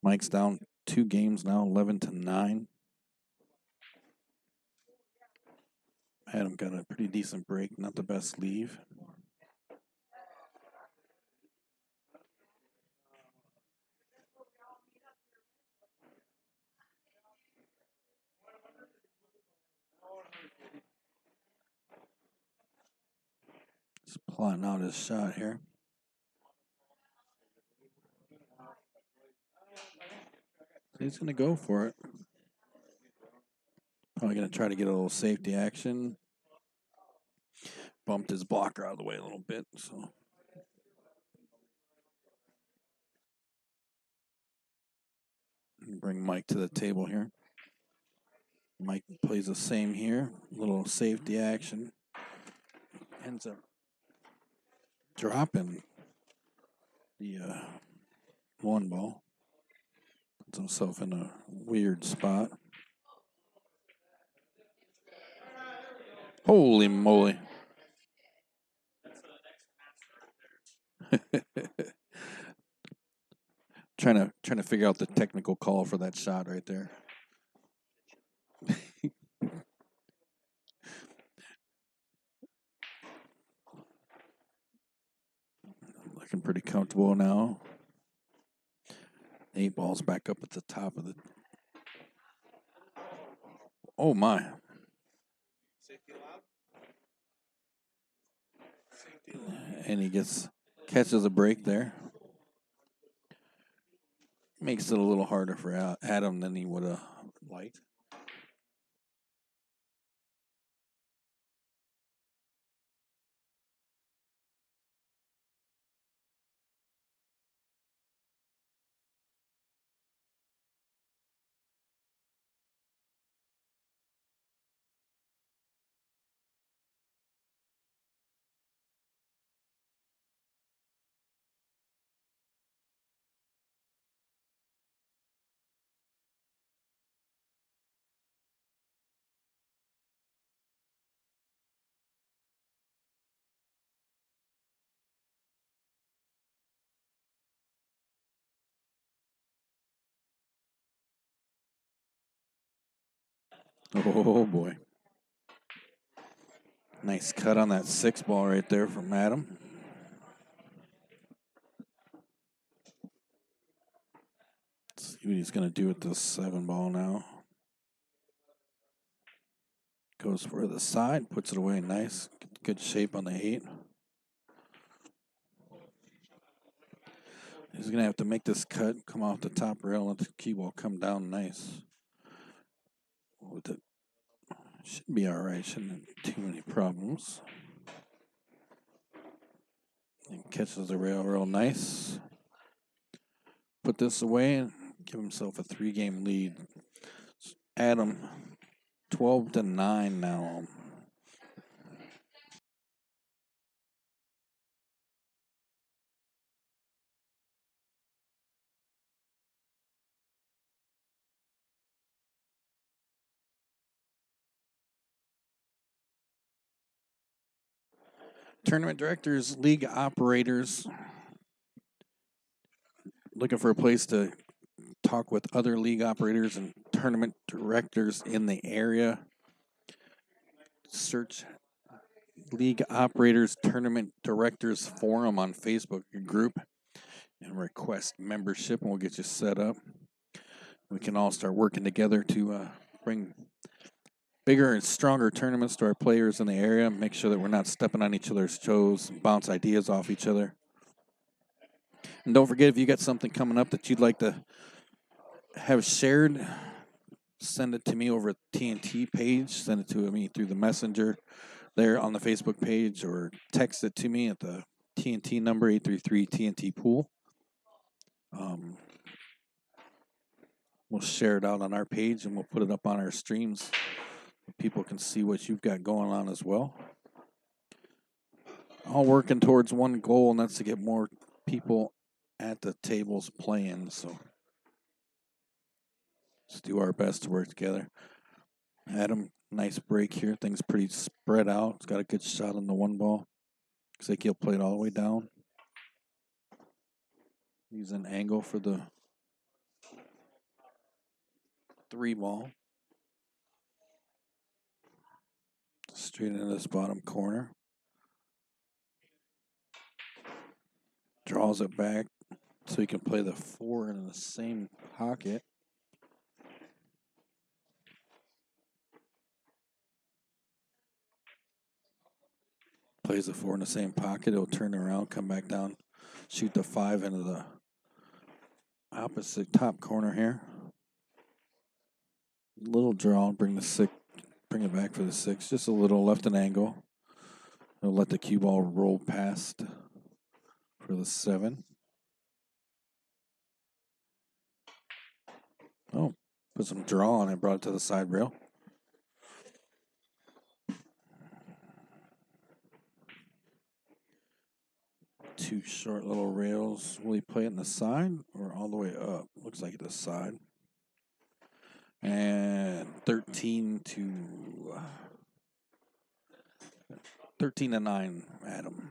Mike's down 2 games now, 11-9. Adam got a pretty decent break, not the best leave. Just plotting out his shot here. He's going to go for it. Probably going to try to get a little safety action. Bumped his blocker out of the way a little bit, so. Bring Mike to the table here. Mike plays the same here. A little safety action. Ends up dropping the 1 ball. Puts himself in a weird spot. Holy moly. Trying to figure out the technical call for that shot right there. Looking pretty comfortable now. 8 balls back up at the top of the. Oh my! And he catches a break there. Makes it a little harder for Adam than he would have liked. Oh boy! Nice cut on that 6 ball right there from Adam. Let's see what he's going to do with this 7 ball now. Goes for the side, puts it away nice. Good shape on the 8. He's going to have to make this cut, come off the top rail, let the key ball come down nice. With it, should be all right. Shouldn't have too many problems. And catches the rail real nice. Put this away and give himself a 3-game lead. Adam, 12-9 now. Tournament directors, league operators, looking for a place to talk with other league operators and tournament directors in the area. Search League Operators Tournament Directors Forum on Facebook group and request membership, and we'll get you set up. We can all start working together to bring bigger and stronger tournaments to our players in the area. Make sure that we're not stepping on each other's toes, bounce ideas off each other. And don't forget, if you got something coming up that you'd like to have shared, send it to me over at TNT page. Send it to me through the messenger there on the Facebook page, or text it to me at the TNT number 833 TNT pool. We'll share it out on our page and we'll put it up on our streams. People can see what you've got going on as well. All working towards one goal, and that's to get more people at the tables playing. So let's do our best to work together. Adam, nice break here. Things pretty spread out. He's got a good shot on the 1 ball. Looks like he'll play it all the way down. He's an angle for the 3 ball. Straight into this bottom corner. Draws it back so he can play the 4 in the same pocket. Plays the 4 in the same pocket. He'll turn around, come back down, shoot the 5 into the opposite top corner here. Little draw, bring it back for the 6. Just a little left an angle. He'll let the cue ball roll past for the 7. Oh, put some draw on it, brought it to the side rail. Two short little rails. Will he play it in the side or all the way up? Looks like the side. And 13 to 9, Adam.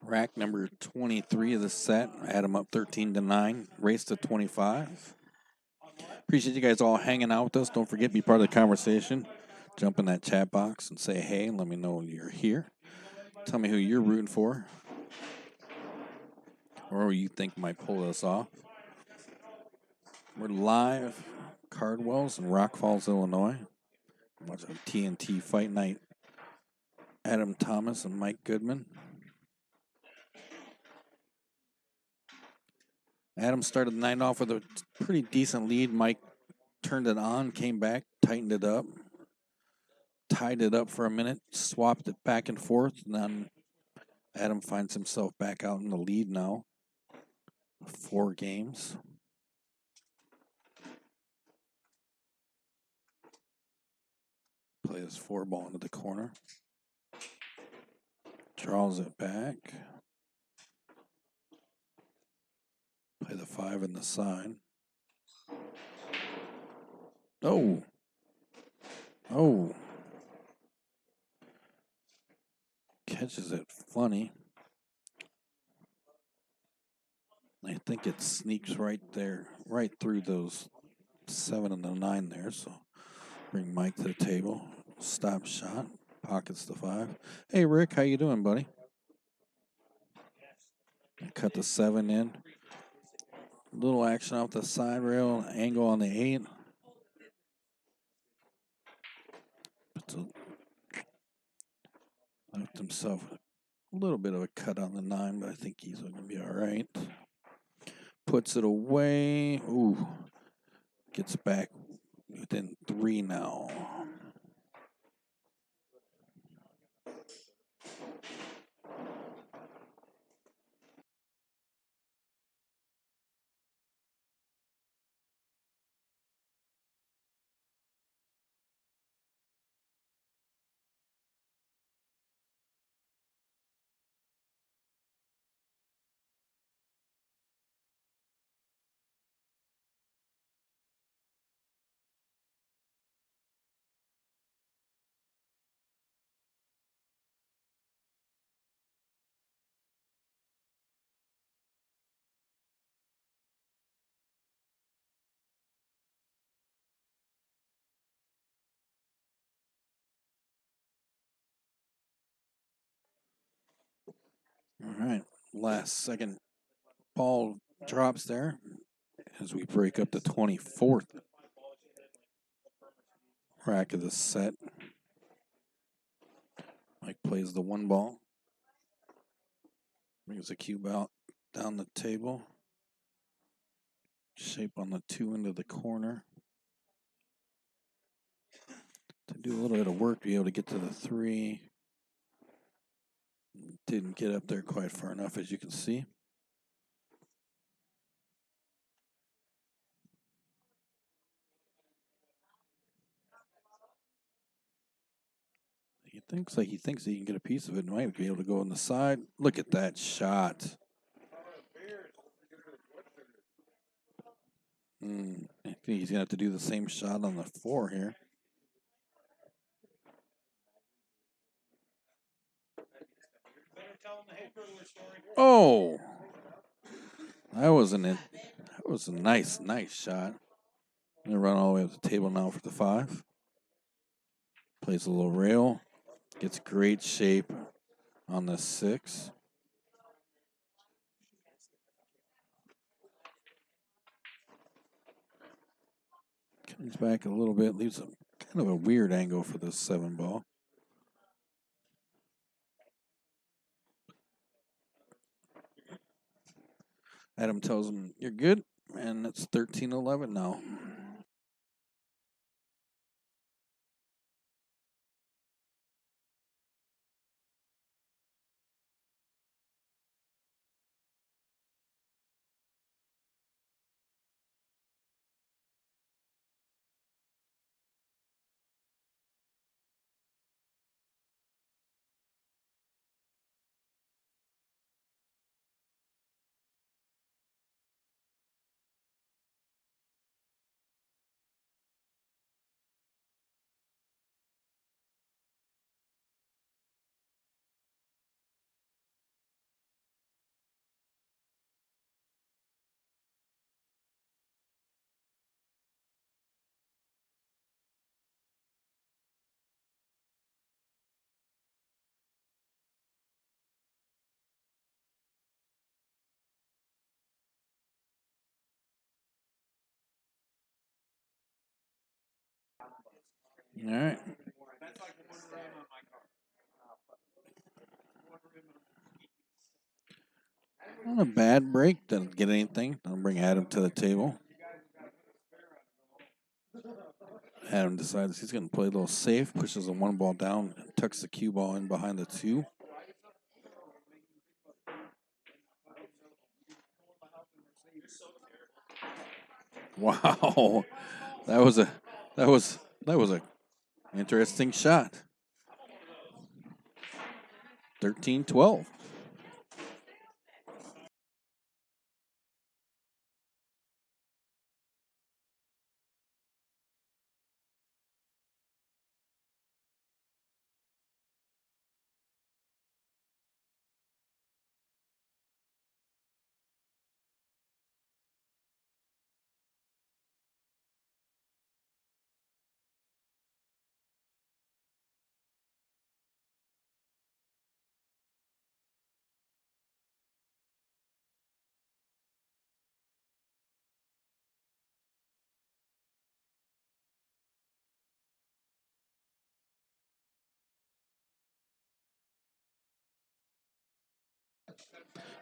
Rack number 23 of the set. Adam up 13-9. Race to 25. Appreciate you guys all hanging out with us. Don't forget, be part of the conversation. Jump in that chat box and say hey and let me know you're here. Tell me who you're rooting for or who you think might pull us off. We're live, Cardwells in Rock Falls, Illinois. Watching TNT Fight Night. Adam Thomas and Mike Goodman. Adam started the night off with a pretty decent lead. Mike turned it on, came back, tightened it up, tied it up for a minute, swapped it back and forth, and then Adam finds himself back out in the lead now. 4 games. Play this 4 ball into the corner. Draws it back. Play the 5 in the side. Oh. Oh. Catches it funny. I think it sneaks right there, right through those 7 and the 9 there. So bring Mike to the table. Stop shot. Pockets the 5. Hey, Rick, how you doing, buddy? Cut the 7 in. Little action off the side rail. Angle on the 8. Left himself a little bit of a cut on the 9, but I think he's going to be all right. Puts it away. Ooh. Gets back within 3 now. All right. Last second ball drops there as we break up the 24th rack of the set. Mike plays the 1 ball. Brings the cube out down the table. Shape on the 2 into the corner. To do a little bit of work, be able to get to the 3. Didn't get up there quite far enough, as you can see. He thinks he can get a piece of it and might be able to go on the side. Look at that shot. I think he's going to have to do the same shot on the 4 here. Oh, that was a nice shot. I'm gonna run all the way up the table now for the 5. Plays a little rail, gets great shape on the 6. Comes back a little bit, leaves a kind of a weird angle for this 7 ball. Adam tells him, "You're good," and it's 13-11 now. All right. Not a bad break. Doesn't get anything. Don't bring Adam to the table. Adam decides he's going to play a little safe, pushes the one ball down, and tucks the cue ball in behind the two. Wow, that was a interesting shot. 13-12.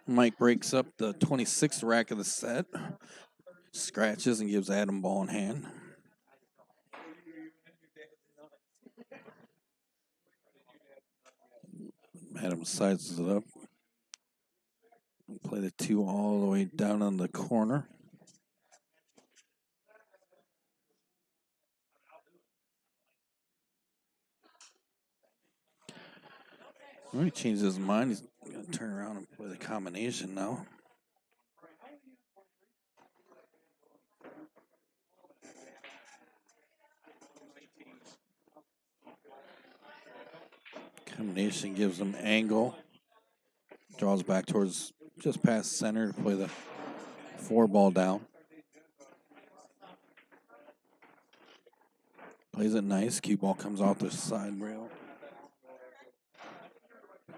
Mike breaks up the 26th rack of the set, scratches and gives Adam ball in hand. Adam sizes it up. Play the two all the way down on the corner. Well, he changed his mind. He's going to turn around and play the combination now. Combination gives him angle. Draws back towards just past center to play the four ball down. Plays it nice. Cue ball comes off the side rail.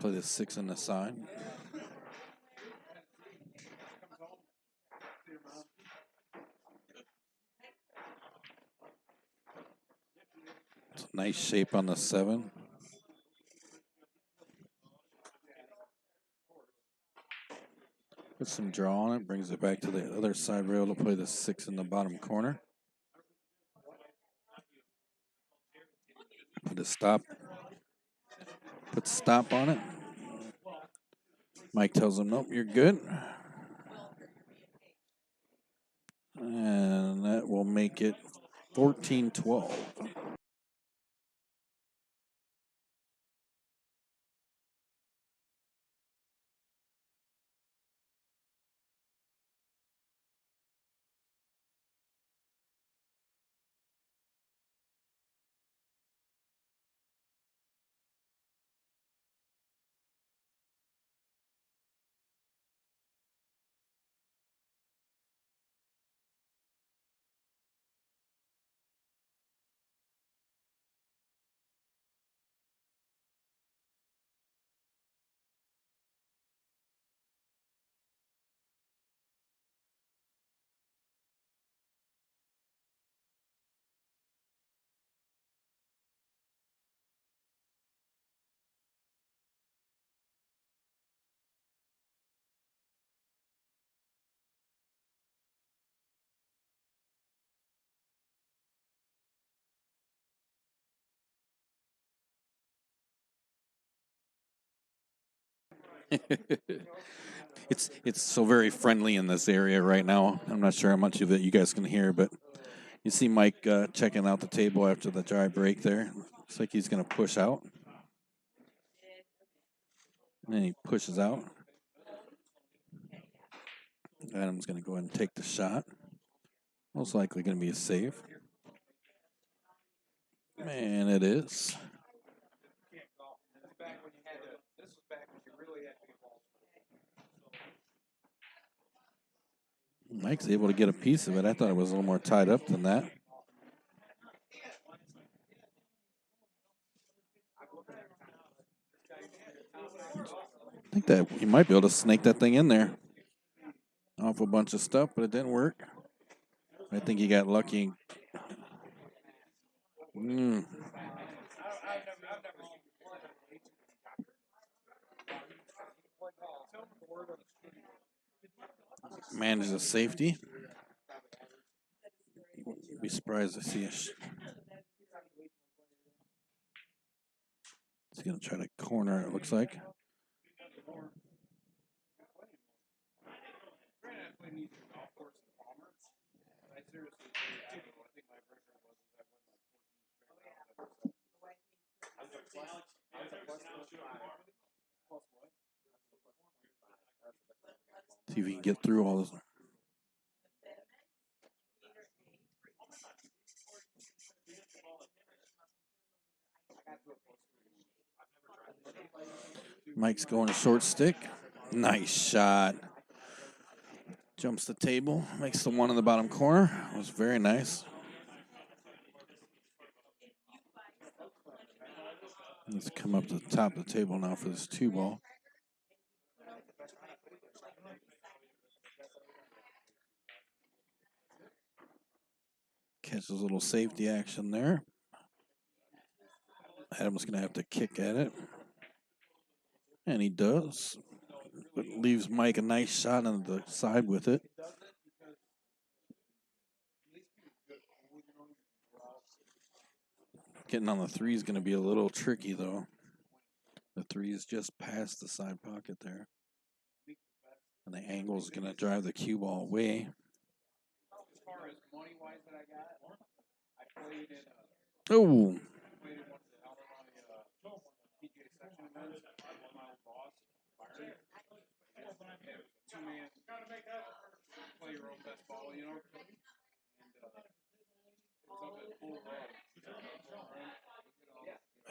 Play the six on the side. It's a nice shape on the seven. Puts some draw on it, brings it back to the other side rail to play the six in the bottom corner. Put a stop. Put stop on it. Mike tells him, nope, you're good. And that will make it 14-12. It's so very friendly in this area right now. I'm not sure how much of it you guys can hear, but you see Mike checking out the table after the dry break there. Looks like he's going to push out. And then he pushes out. Adam's going to go ahead and take the shot. Most likely going to be a save. And it is. Mike's able to get a piece of it. I thought it was a little more tied up than that. I think that he might be able to snake that thing in there. Off a bunch of stuff, but it didn't work. I think he got lucky. Manages a safety. Be surprised to see He's going to try to corner, it looks like. See if he can get through all this. Mike's going a short stick. Nice shot. Jumps the table. Makes the one in the bottom corner. It was very nice. Let's come up to the top of the table now for this 2-ball. Catches a little safety action there. Adam's going to have to kick at it. And he does. But leaves Mike a nice shot on the side with it. Getting on the 3 is going to be a little tricky, though. The 3 is just past the side pocket there. And the angle is going to drive the cue ball away. Oh!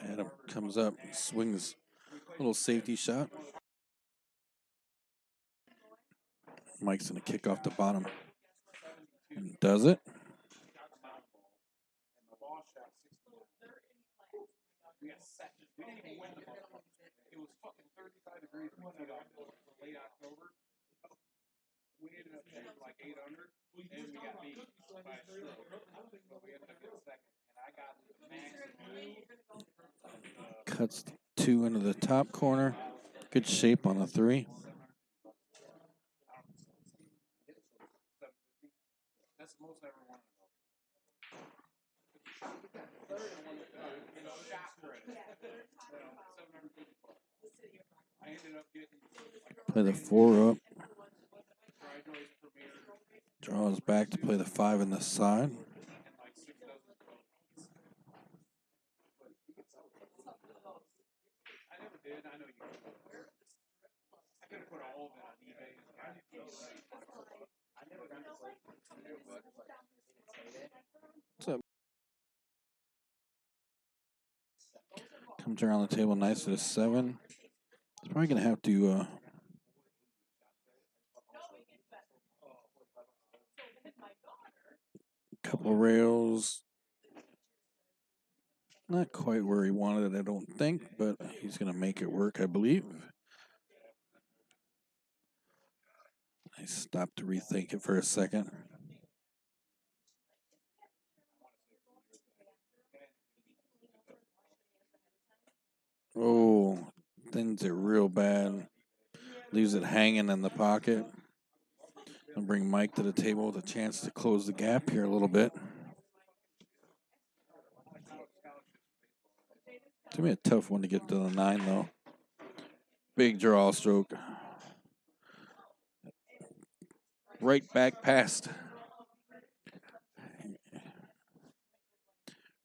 Adam comes up, swings a little safety shot. Mike's going to kick off the bottom. And does it. Cuts 2 into the top corner. Good shape on the 3. Play the 4 up. Draws back to play the 5 in the side. What's up? Comes around the table nice at a 7. He's probably going to have to couple rails. Not quite where he wanted it, I don't think, but he's going to make it work, I believe. I stopped to rethink it for a second. Oh, things are real bad. Leaves it hanging in the pocket. I'll bring Mike to the table with a chance to close the gap here a little bit. It's going to be a tough one to get to the 9, though. Big draw stroke. Right back past.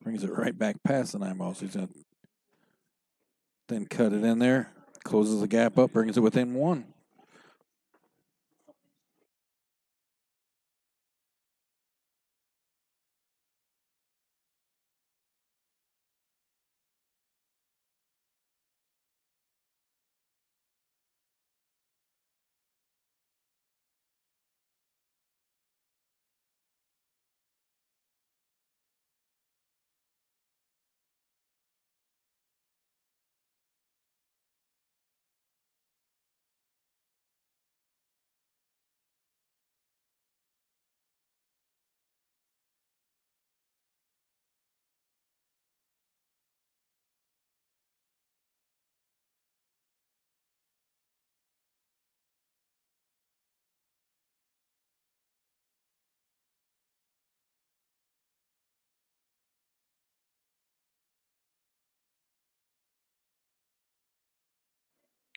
Brings it right back past the 9 ball. So he's going to then cut it in there. Closes the gap up, brings it within 1.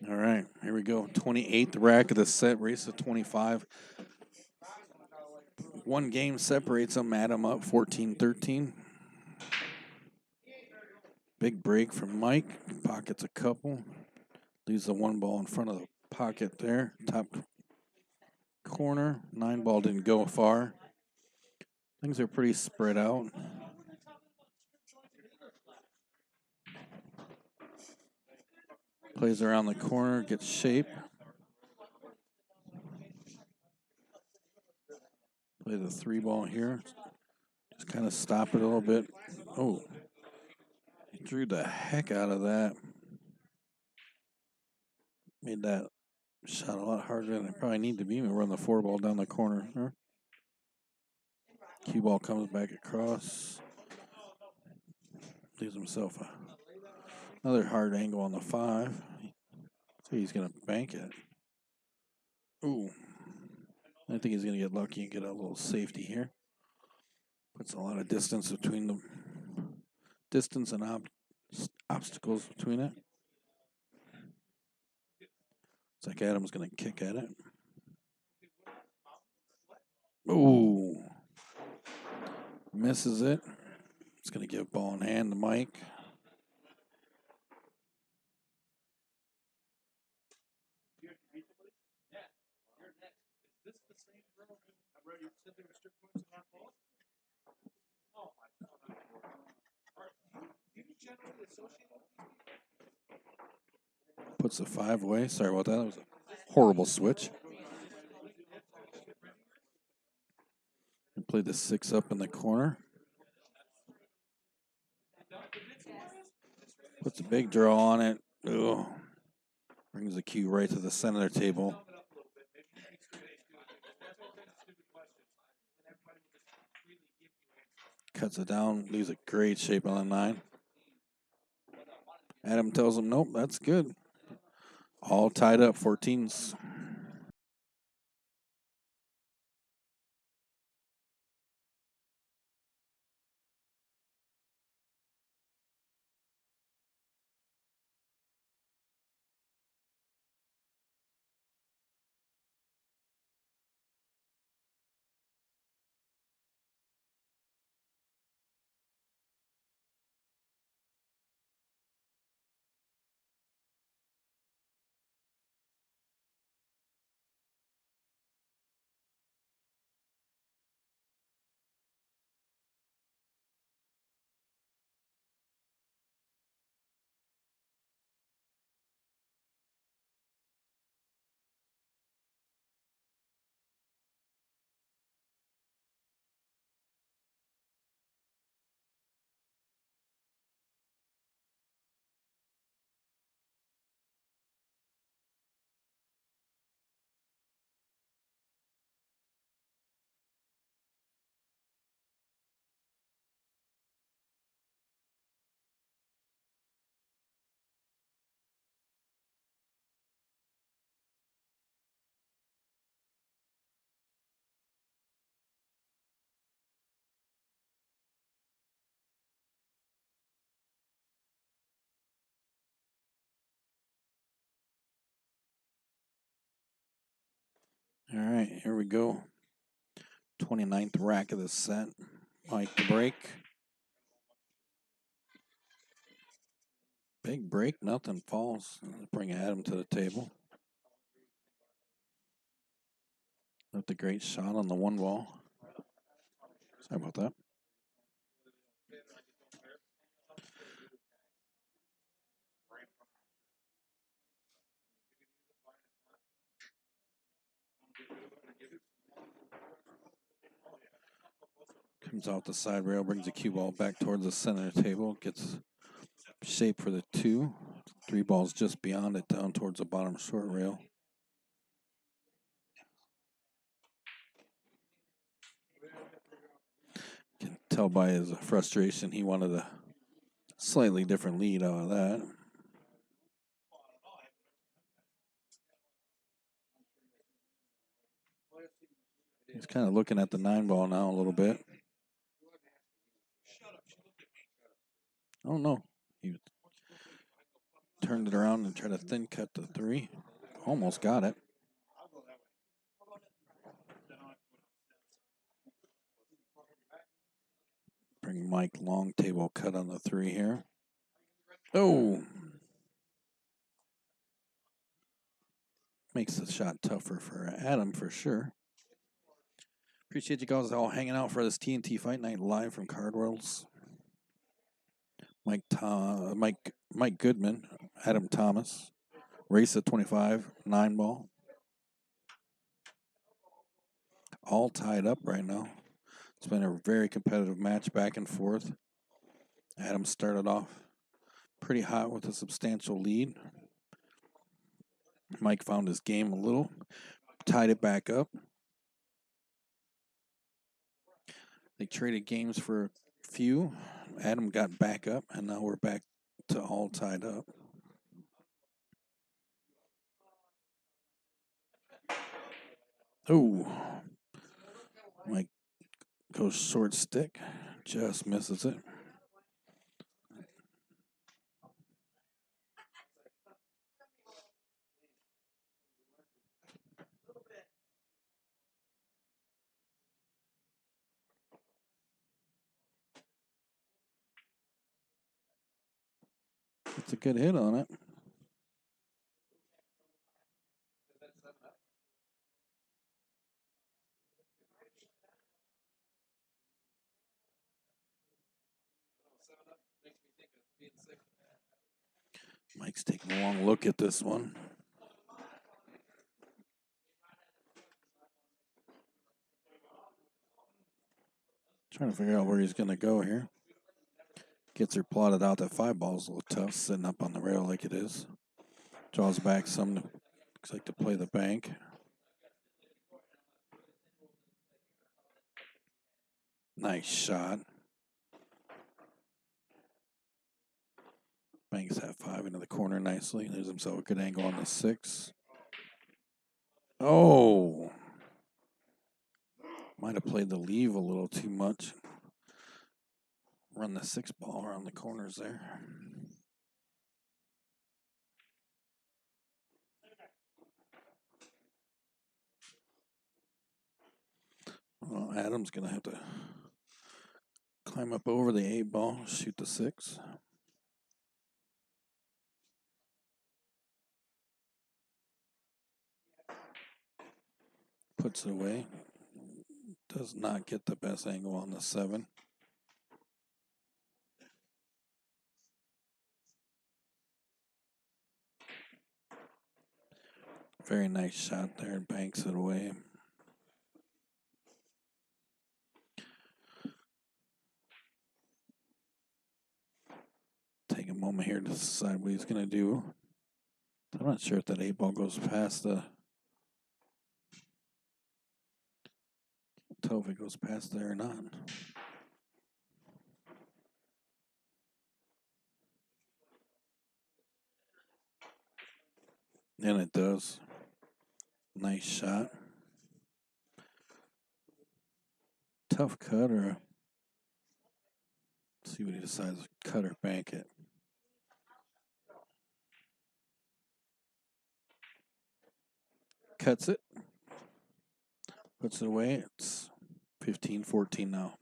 All right, here we go. 28th rack of the set, race to 25. One game separates them. Adam up 14-13. Big break from Mike. Pockets a couple. Leaves the one ball in front of the pocket there. Top corner. 9 ball didn't go far. Things are pretty spread out. Plays around the corner, gets shape. Play the 3 ball here. Just kind of stop it a little bit. Oh, he drew the heck out of that. Made that shot a lot harder than it probably need to be. We run the 4 ball down the corner. Cue ball comes back across. Leaves himself another hard angle on the 5. So he's going to bank it. Ooh. I think he's going to get lucky and get a little safety here. Puts a lot of distance between them. Distance and obstacles between it. It's like Adam's going to kick at it. Ooh. Misses it. It's going to give ball in hand to Mike. Puts the 5 away. Sorry about that. That was a horrible switch. And play the 6 up in the corner. Puts a big draw on it. Ugh. Brings the cue right to the center table. Cuts it down. Leaves a great shape on the 9. Adam tells him, nope, that's good. All tied up, 14s. All right, here we go. 29th rack of the set. Mike the break. Big break, nothing falls. Bring Adam to the table. Left a great shot on the 1 ball. Sorry about that. Comes out the side rail, brings the cue ball back towards the center table, gets shape for the 2. 3 balls just beyond it, down towards the bottom short rail. Can tell by his frustration he wanted a slightly different lead out of that. He's kind of looking at the 9 ball now a little bit. I don't know. He was turned it around and tried to thin cut the 3. Almost got it. Bring Mike long table cut on the 3 here. Oh! Makes the shot tougher for Adam for sure. Appreciate you guys all hanging out for this TNT Fight Night live from Cardwell's. Mike Goodman, Adam Thomas, Race at 25, 9-ball. All tied up right now. It's been a very competitive match back and forth. Adam started off pretty hot with a substantial lead. Mike found his game a little, tied it back up. They traded games for a few. Adam got back up, and now we're back to all tied up. Oh, Mike goes short stick, just misses it. It's a good hit on it. Mike's taking a long look at this one. Trying to figure out where he's going to go here. Gets her plotted out. That 5-ball's a little tough, sitting up on the rail like it is. Draws back some. Looks like to play the bank. Nice shot. Banks that 5 into the corner nicely. There's himself a good angle on the 6. Oh! Might have played the leave a little too much. Run the 6-ball around the corners there. Well, Adam's going to have to climb up over the 8-ball, shoot the 6. Puts it away. Does not get the best angle on the 7. Very nice shot there. Banks it away. Take a moment here to decide what he's going to do. I'm not sure if that 8-ball goes past the... Can't tell if it goes past there or not. And it does. Nice shot. Tough cut or... Let's see what he decides to cut or bank it. Cuts it. Puts it away. It's 15-14 now.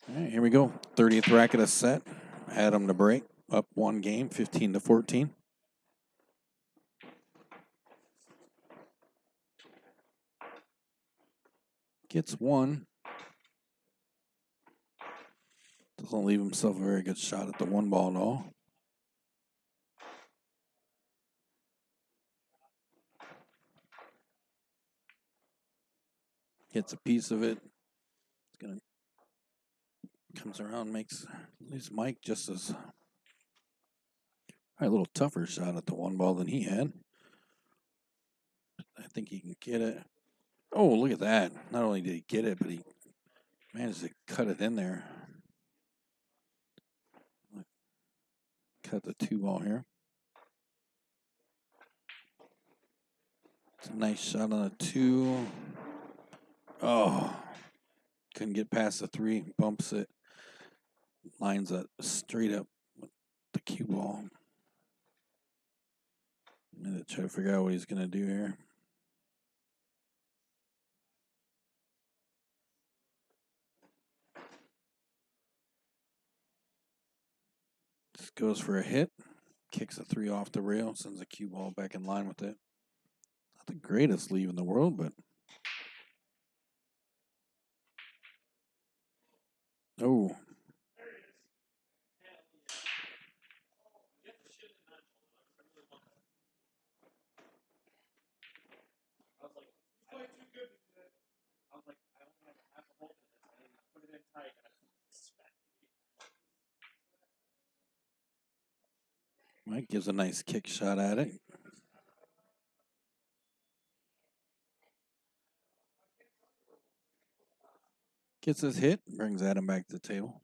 All right, here we go. 30th racket of set. Adam to break. Up 1 game, 15-14. Gets one. Doesn't leave himself a very good shot at the one ball at all. Gets a piece of it. Comes around, leaves Mike just as a little tougher shot at the one ball than he had. I think he can get it. Oh, look at that. Not only did he get it, but he managed to cut it in there. Cut the two ball here. It's a nice shot on a two. Oh, couldn't get past the three. Bumps it. Lines it straight up with the cue ball. I'm going to try to figure out what he's going to do here. Just goes for a hit. Kicks a three off the rail. Sends the cue ball back in line with it. Not the greatest leave in the world, but... Oh. Mike gives a nice kick shot at it. Gets his hit, brings Adam back to the table.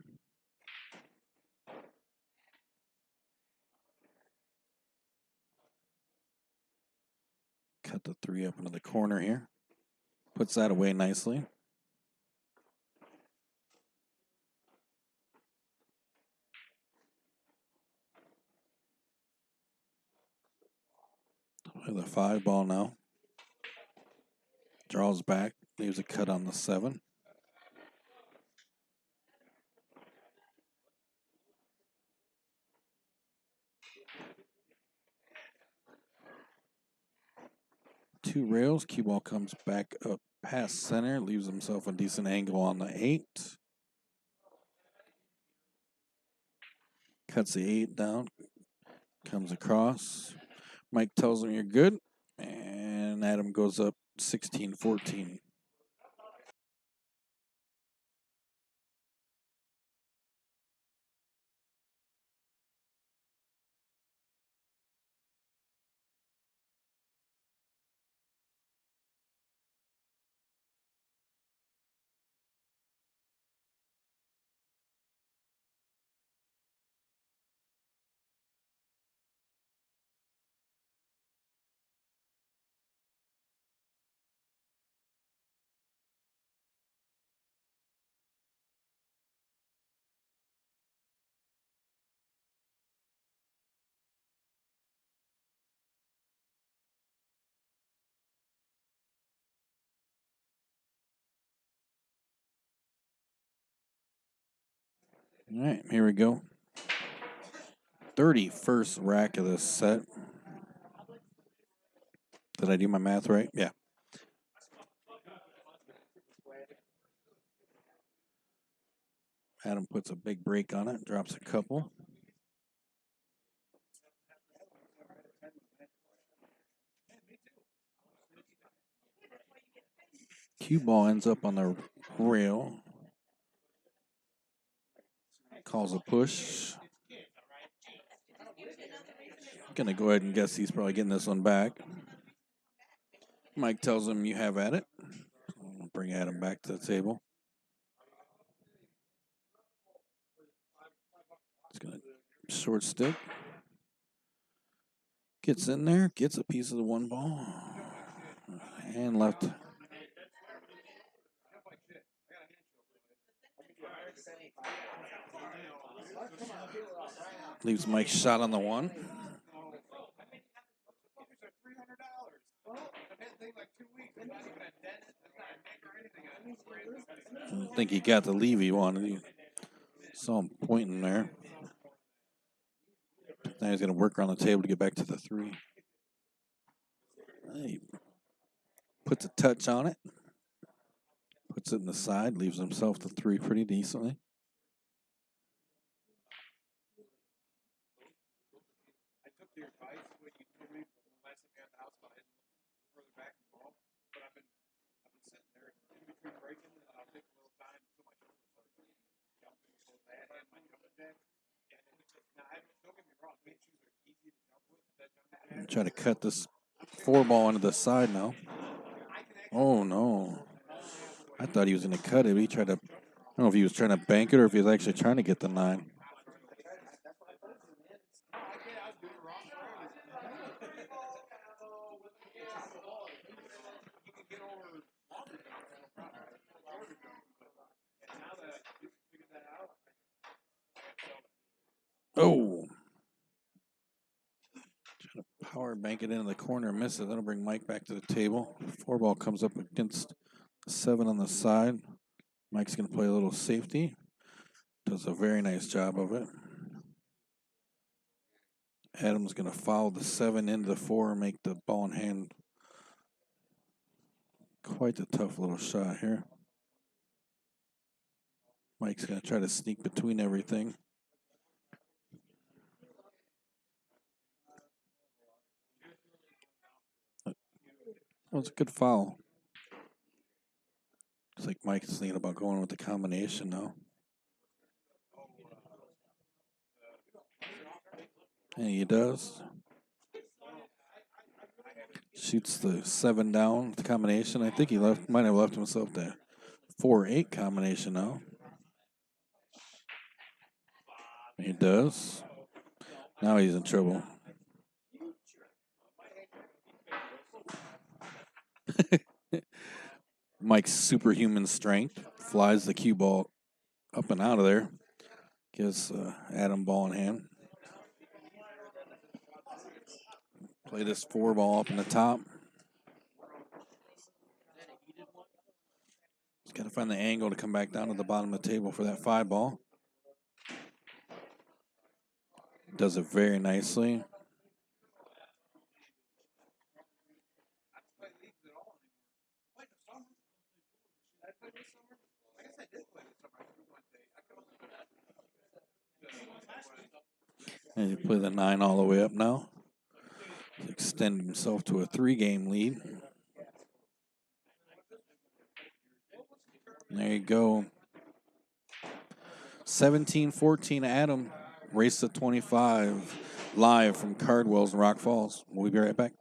Cut the three up into the corner here. Puts that away nicely. The five ball now. Draws back, leaves a cut on the seven. Two rails. Cue ball comes back up past center, leaves himself a decent angle on the eight. Cuts the eight down, comes across. Mike tells him you're good, and Adam goes up 16-14. All right, here we go. 31st rack of this set. Did I do my math right? Yeah. Adam puts a big break on it, drops a couple. Cue ball ends up on the rail. Calls a push. Gonna go ahead and guess he's probably getting this one back. Mike tells him you have at it. Bring Adam back to the table. He's gonna short stick. Gets in there, gets a piece of the one ball. And left. Leaves Mike shot on the one. I don't think he got the leave he wanted. He saw him pointing there. Now he's going to work around the table to get back to the three. He puts a touch on it. Puts it in the side, leaves himself to 3 pretty decently. I took your advice when you told me last time you had the house, but I didn't look further back in the ball. But I've been sitting there in between breaking, and I'll take a little time until my shoulder starts jumping. So that and my jumping jack. Don't get me wrong, big shoes are easy to jump with. Try to cut this 4 ball into the side now. Oh no. I thought he was going to cut it. He tried to, I don't know if he was trying to bank it or if he was actually trying to get the 9. Oh. Trying to power bank it into the corner, miss it. That'll bring Mike back to the table. 4 ball comes up against the 7 on the side. Mike's going to play a little safety. Does a very nice job of it. Adam's going to foul the 7 into the 4 and make the ball in hand. Quite a tough little shot here. Mike's going to try to sneak between everything. Well, it's a good foul. It's like Mike's thinking about going with the combination now. And he does. Shoots the 7 down, the combination. I think he might have left himself the 4-8 combination now. He does. Now he's in trouble. Mike's superhuman strength flies the cue ball up and out of there. Gives Adam ball in hand. Play this 4 ball up in the top. He's got to find the angle to come back down to the bottom of the table for that 5 ball. Does it very nicely. And he play the 9 all the way up now. He's extending himself to a 3-game lead. There you go. 17-14 Adam. Race to 25. Live from Cardwell's Rock Falls. We'll be right back.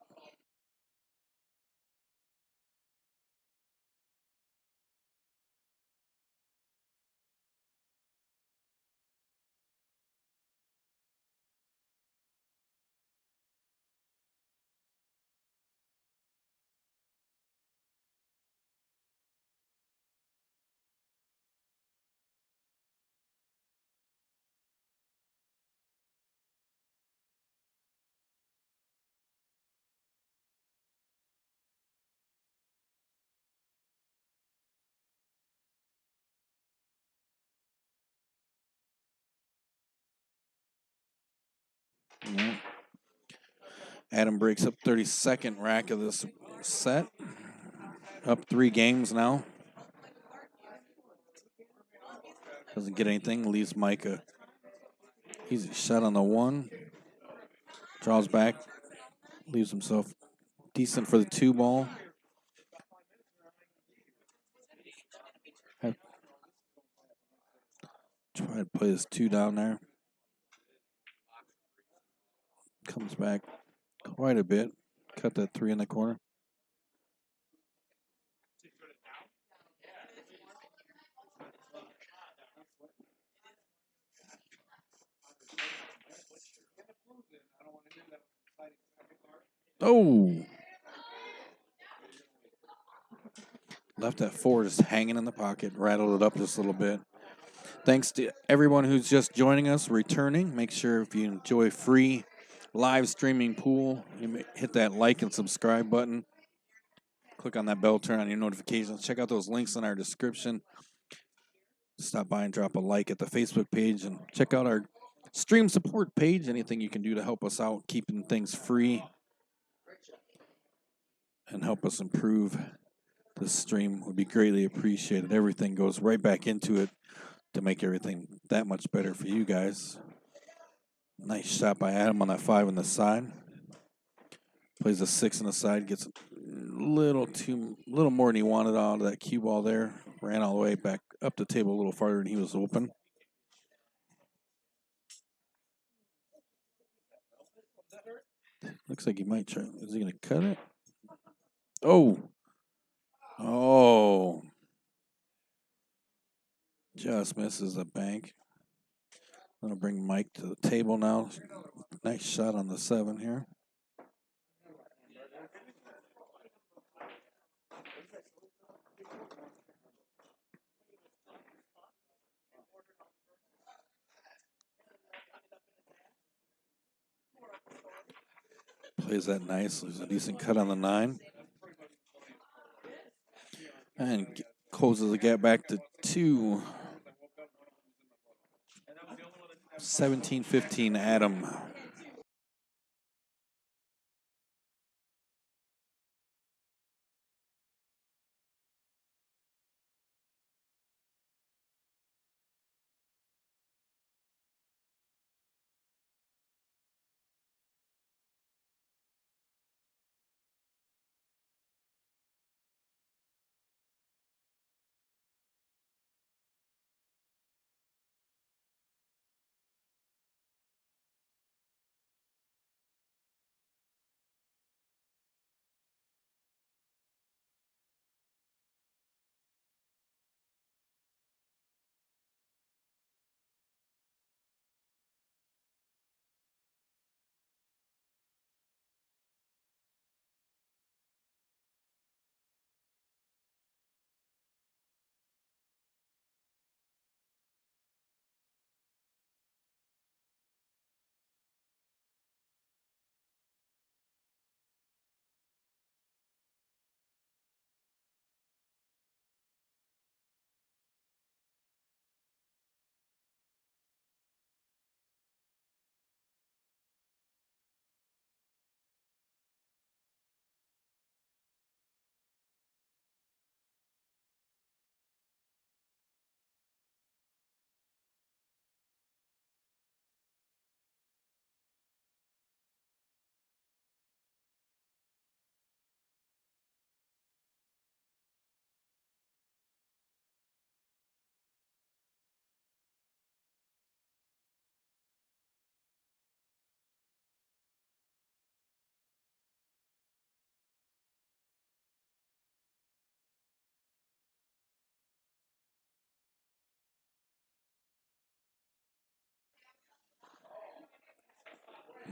Yeah. Adam breaks up 32nd rack of this set. Up 3 games now. Doesn't get anything. Leaves Mike a easy shot on the 1. Draws back. Leaves himself decent for the 2 ball. Try to play this 2 down there. Comes back quite a bit. Cut that 3 in the corner. Oh! Left that 4 just hanging in the pocket. Rattled it up just a little bit. Thanks to everyone who's just joining us, returning. Make sure if you enjoy free live streaming pool, you hit that like and subscribe button. Click on that bell, turn on your notifications. Check out those links in our description. Stop by and drop a like at the Facebook page and check out our stream support page. Anything you can do to help us out, keeping things free and help us improve this stream would be greatly appreciated. Everything goes right back into it to make everything that much better for you guys. Nice shot by Adam on that 5 on the side. Plays a 6 on the side, gets a little more than he wanted out of that cue ball there. Ran all the way back up the table a little farther than he was open. Looks like he might try. Is he going to cut it? Oh. Oh. Just misses the bank. I'm going to bring Mike to the table now. Nice shot on the 7 here. Plays that nice. There's a decent cut on the 9. And closes the gap back to 2. 17-15 Adam.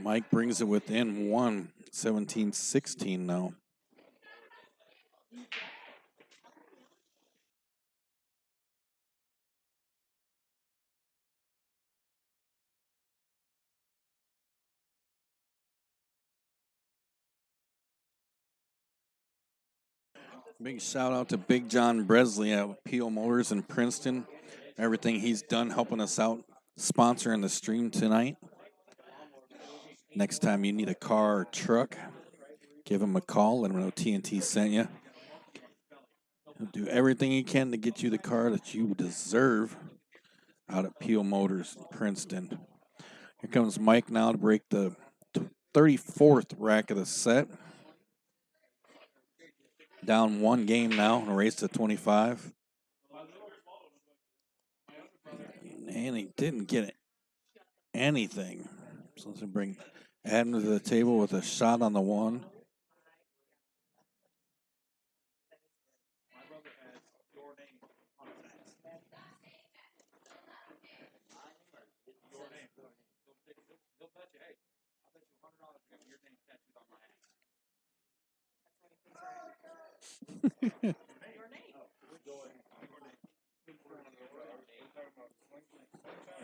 Mike brings it within 1. 17-16 now. Big shout out to Big John Bresley at Peel Motors in Princeton. Everything he's done helping us out, sponsoring the stream tonight. Next time you need a car or truck, give him a call. Let him know TNT sent you. He'll do everything he can to get you the car that you deserve out at Peel Motors in Princeton. Here comes Mike now to break the 34th rack of the set. Down 1 game now in a race to 25. And he didn't get anything. So let's bring Adam to the table with a shot on the 1.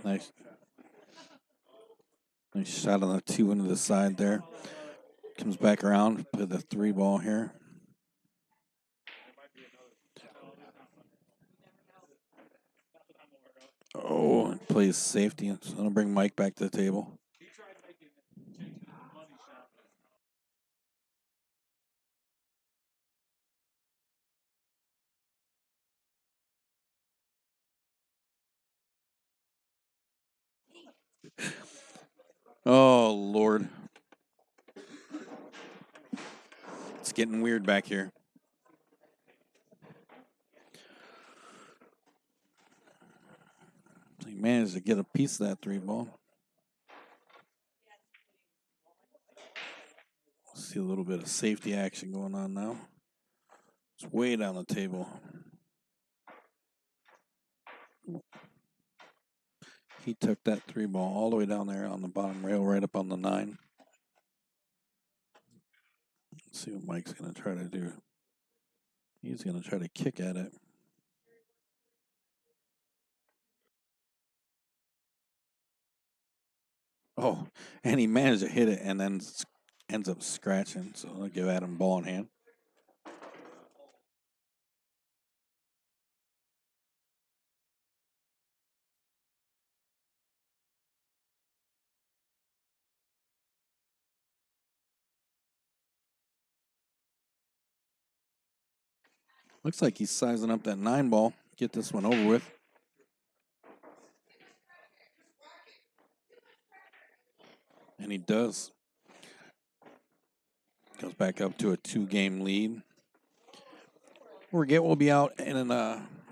Nice. Nice shot on the 2 into the side there. Comes back around, play the 3 ball here. Oh, plays safety. So I'm going to bring Mike back to the table. Oh, Lord. It's getting weird back here. He managed to get a piece of that 3 ball. See a little bit of safety action going on now. It's way down the table. He took that 3 ball all the way down there on the bottom rail, right up on the 9. Let's see what Mike's going to try to do. He's going to try to kick at it. Oh, and he managed to hit it and then ends up scratching. So I'll give Adam ball in hand. Looks like he's sizing up that 9 ball. Get this one over with. And he does. Goes back up to a 2-game lead. We'll be out in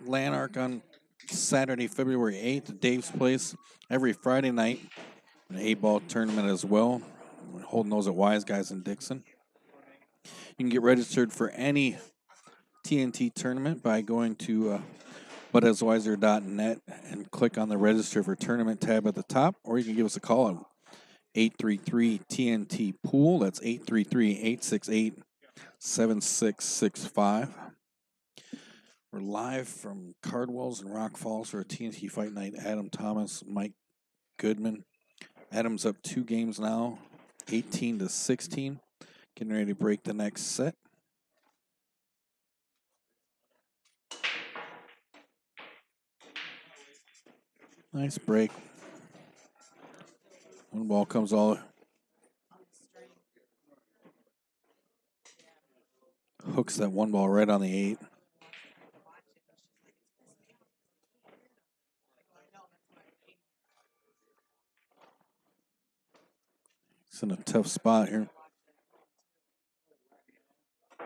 Lanark on Saturday, February 8th at Dave's Place every Friday night. An 8-ball tournament as well. We're holding those at Wise Guys in Dixon. You can get registered for any TNT tournament by going to buddaswiser.net and click on the Register for Tournament tab at the top, or you can give us a call at 833-TNT Pool. That's 833-868-7665. We're live from Cardwell's in Rock Falls for a TNT Fight Night. Adam Thomas, Mike Goodman. Adam's up 2 games now, 18-16. Getting ready to break the next set. Nice break. 1 ball comes all. Hooks that 1 ball right on the 8. He's in a tough spot here. I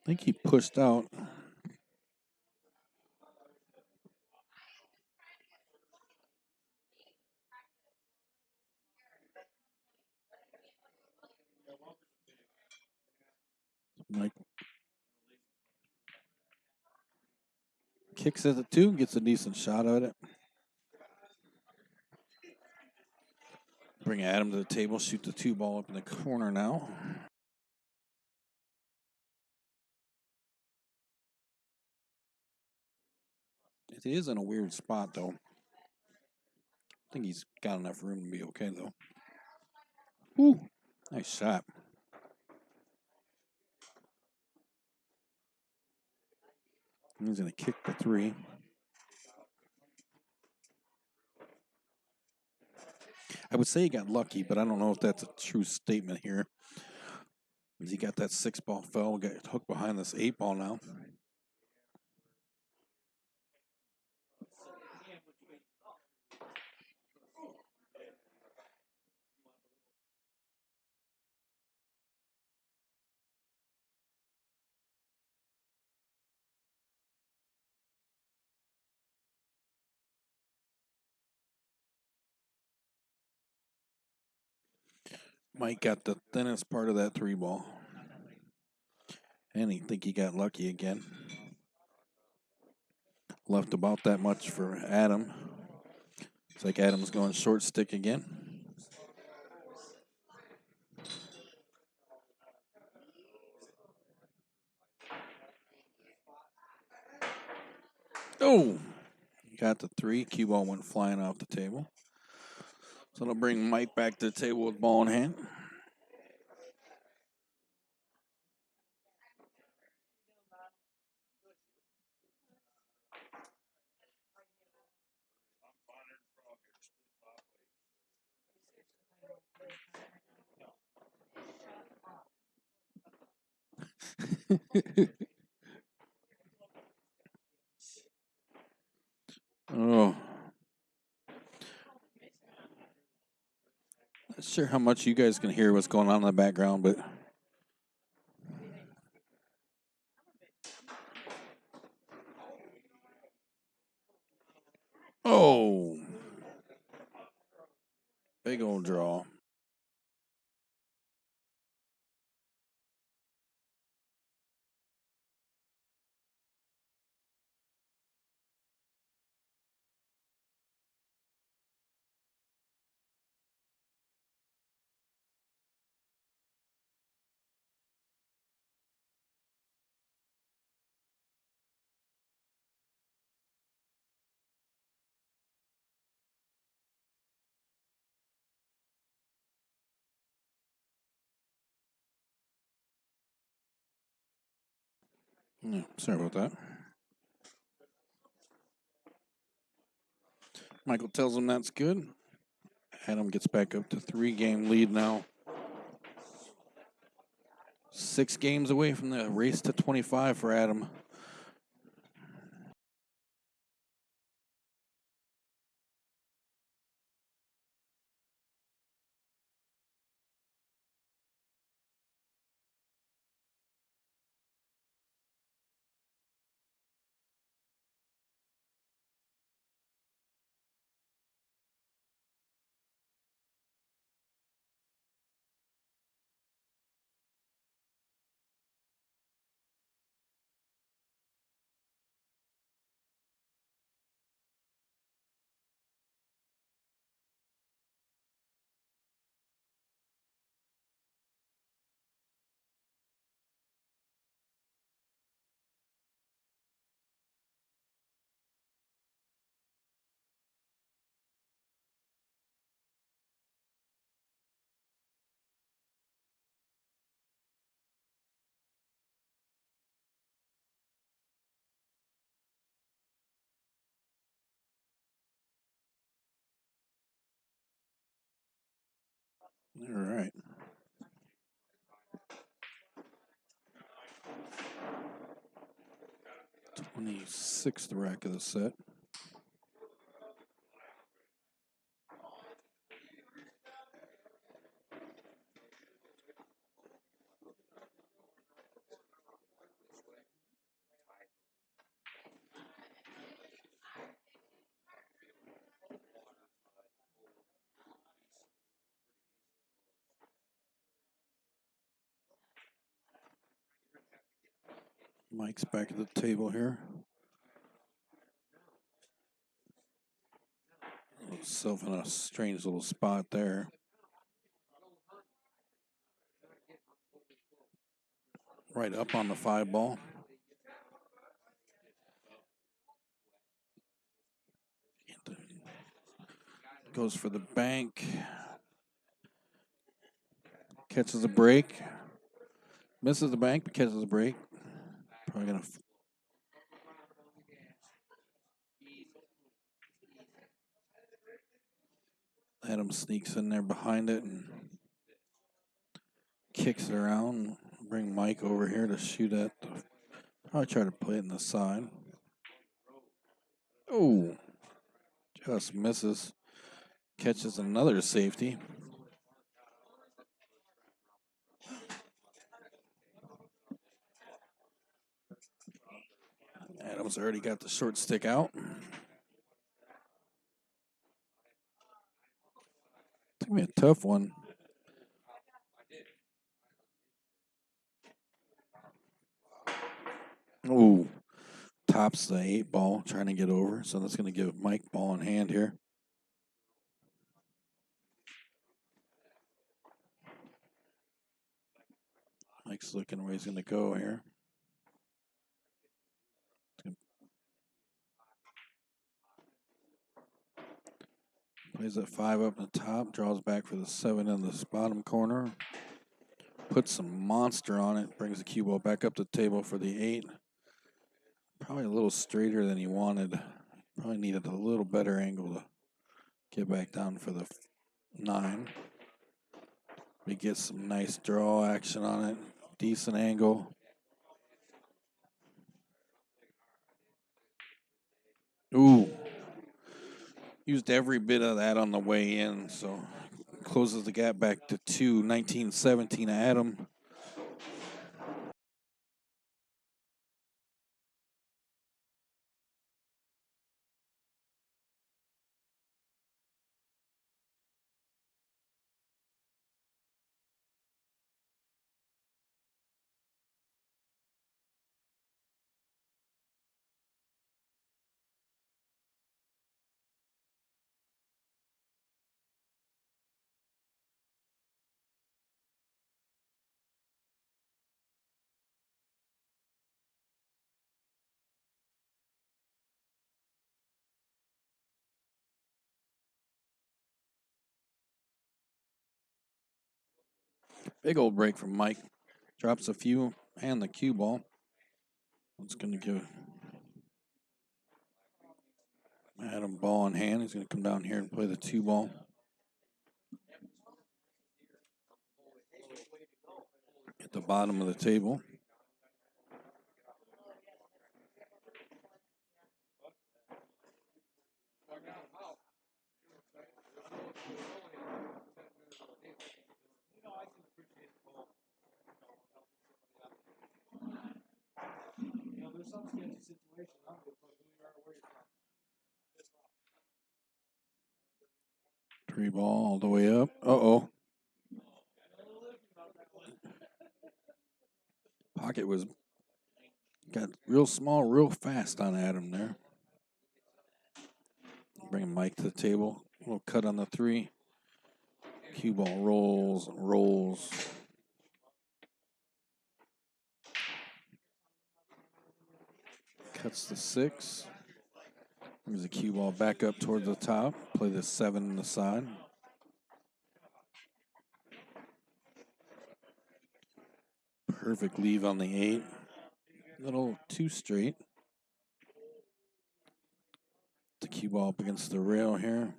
think he pushed out. Mike kicks at the 2, gets a decent shot at it. Bring Adam to the table, shoot the 2 ball up in the corner now. It is in a weird spot, though. I think he's got enough room to be okay, though. Ooh, nice shot. He's going to kick the 3. I would say he got lucky, but I don't know if that's a true statement here. He got that 6-ball fell, got hooked behind this 8-ball now. Mike got the thinnest part of that 3-ball. And I think he got lucky again. Left about that much for Adam. Looks like Adam's going short stick again. Oh, he got the 3. Cue ball went flying off the table. So it'll bring Mike back to the table with ball in hand. Oh. sure how much you guys can hear what's going on in the background, but oh, big old draw. Yeah, sorry about that. Michael tells him that's good. Adam gets back up to 3-game lead now. 6 games away from the race to 25 for Adam. All right. 26th rack of the set. Mike's back at the table here. Himself in a strange little spot there. Right up on the 5 ball. Goes for the bank. Catches a break. Misses the bank, but catches a break. Probably going to. Adam sneaks in there behind it and kicks it around. Bring Mike over here to shoot at. Probably try to play it in the side. Oh, just misses. Catches another safety. Adams already got the short stick out. It's going to be a tough one. Oh, tops the 8 ball, trying to get over. So that's going to give Mike ball in hand here. Mike's looking where he's going to go here. Plays that 5 up in the top, draws back for the 7 in the bottom corner. Puts some monster on it, brings the cue ball back up the table for the 8. Probably a little straighter than he wanted. Probably needed a little better angle to get back down for the 9. He gets some nice draw action on it. Decent angle. Ooh. Used every bit of that on the way in, so Closes the gap back to 2, 19-17 Adam. Big old break from Mike. Drops a few and the cue ball. It's going to give Adam ball in hand. He's going to come down here and play the 2 ball. At the bottom of the table. There's some sketchy situations. I'm going to put who you are, where you're from. 3 ball all the way up. Uh-oh. Pocket got real small, real fast on Adam there. Bringing Mike to the table. A little cut on the 3. Cue ball rolls and rolls. Cuts the 6. Brings the cue ball back up towards the top. Play the 7 on the side. Perfect leave on the 8. Little 2 straight. The cue ball up against the rail here.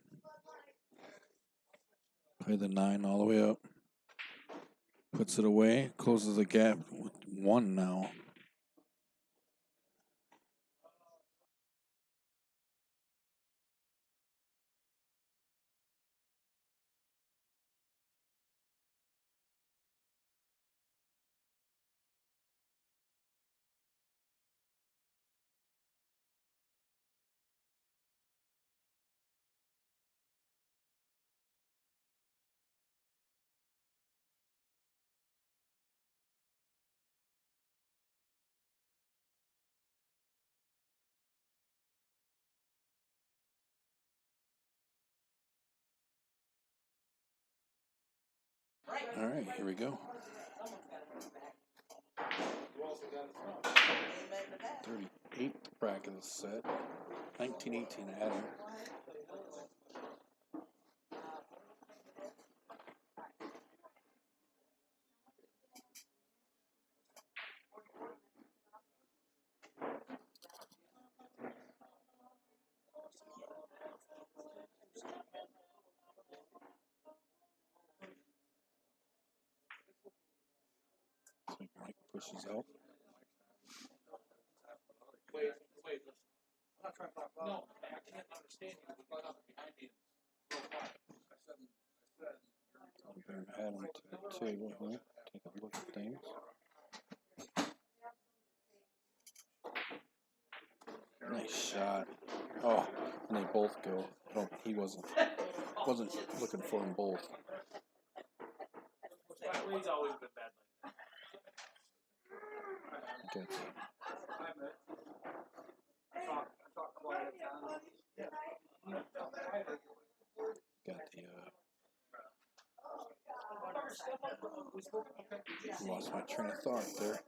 Play the 9 all the way up. Puts it away. Closes the gap with 1 now. All right, here we go. 38th bracket is set. 1918 Adam. Mike pushes out. Wait, listen. I'm not trying to talk loud. No, I can't understand you. You're up behind me. Real quiet. Bring Adam to the table here. Take a look at things. Nice shot. Oh, and they both go. Oh, he wasn't looking for them both. He's always been bad like that. Gets it. I talk quiet. Got the lost my train of thought there.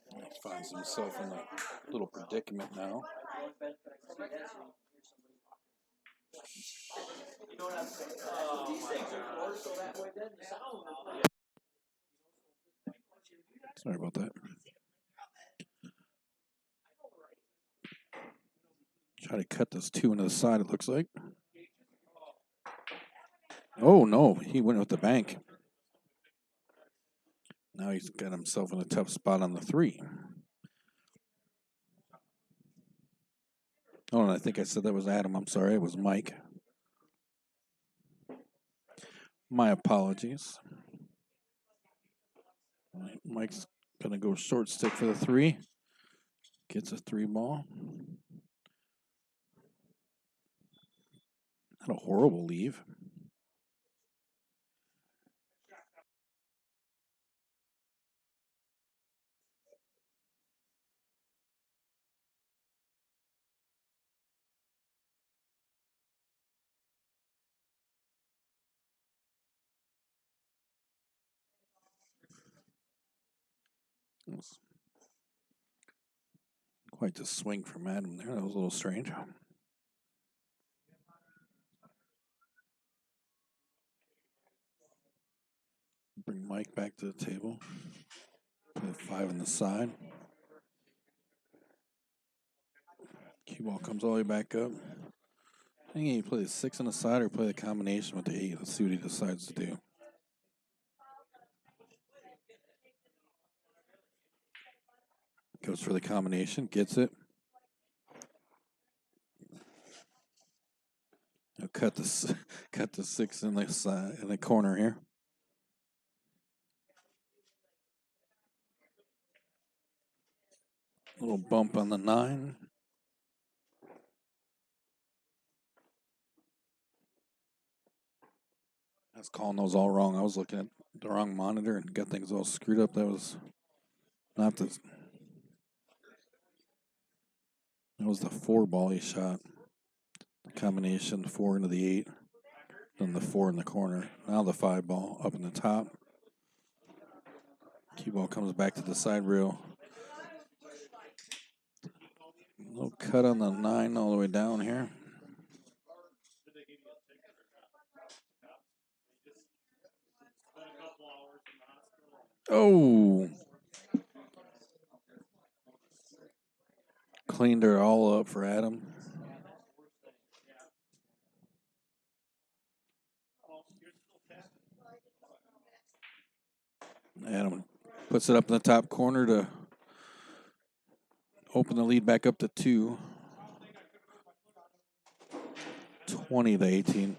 He finds himself in a little predicament now. Sorry about that. Try to cut this 2 into the side, it looks like. Oh, no, he went with the bank. Now he's got himself in a tough spot on the 3. Oh, and I think I said that was Adam. I'm sorry, it was Mike. My apologies. Mike's gonna go short stick for the three. Gets a three ball. Not a horrible leave. It was quite the swing from Adam there. That was a little strange. Bring Mike back to the table. Play 5 on the side. Cue ball comes all the way back up. I think he play the 6 on the side or play the combination with the 8. Let's see what he decides to do. Goes for the combination, gets it. He'll cut the 6 in the side in the corner here. Little bump on the 9. I was calling those all wrong. I was looking at the wrong monitor and got things all screwed up. That was not the. That was the 4 ball he shot. The combination 4 into the 8, then the 4 in the corner. Now the 5 ball up in the top. Cue ball comes back to the side rail. Little cut on the 9 all the way down here. Oh! Cleaned her all up for Adam. Adam puts it up in the top corner to open the lead back up to 2. 20-18.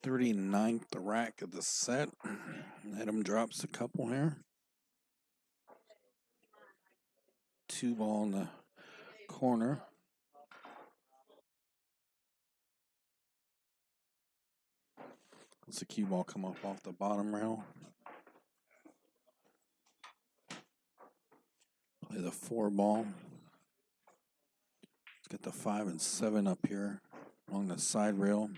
Thirty-ninth rack of the set. Adam drops a couple here. 2 ball in the corner. Let's the cue ball come up off the bottom rail. Play the 4 ball. Let's get the 5 and 7 up here along the side rail.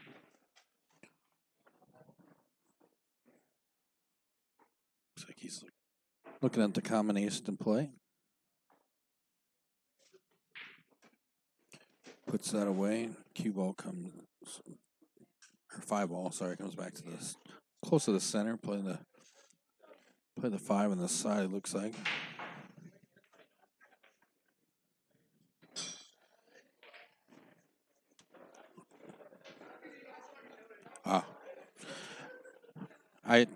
Looks like he's looking at the combination to play. Puts that away. Cue ball comes, or 5 ball, sorry, comes back to this close to the center. Play the 5 on the side, it looks like.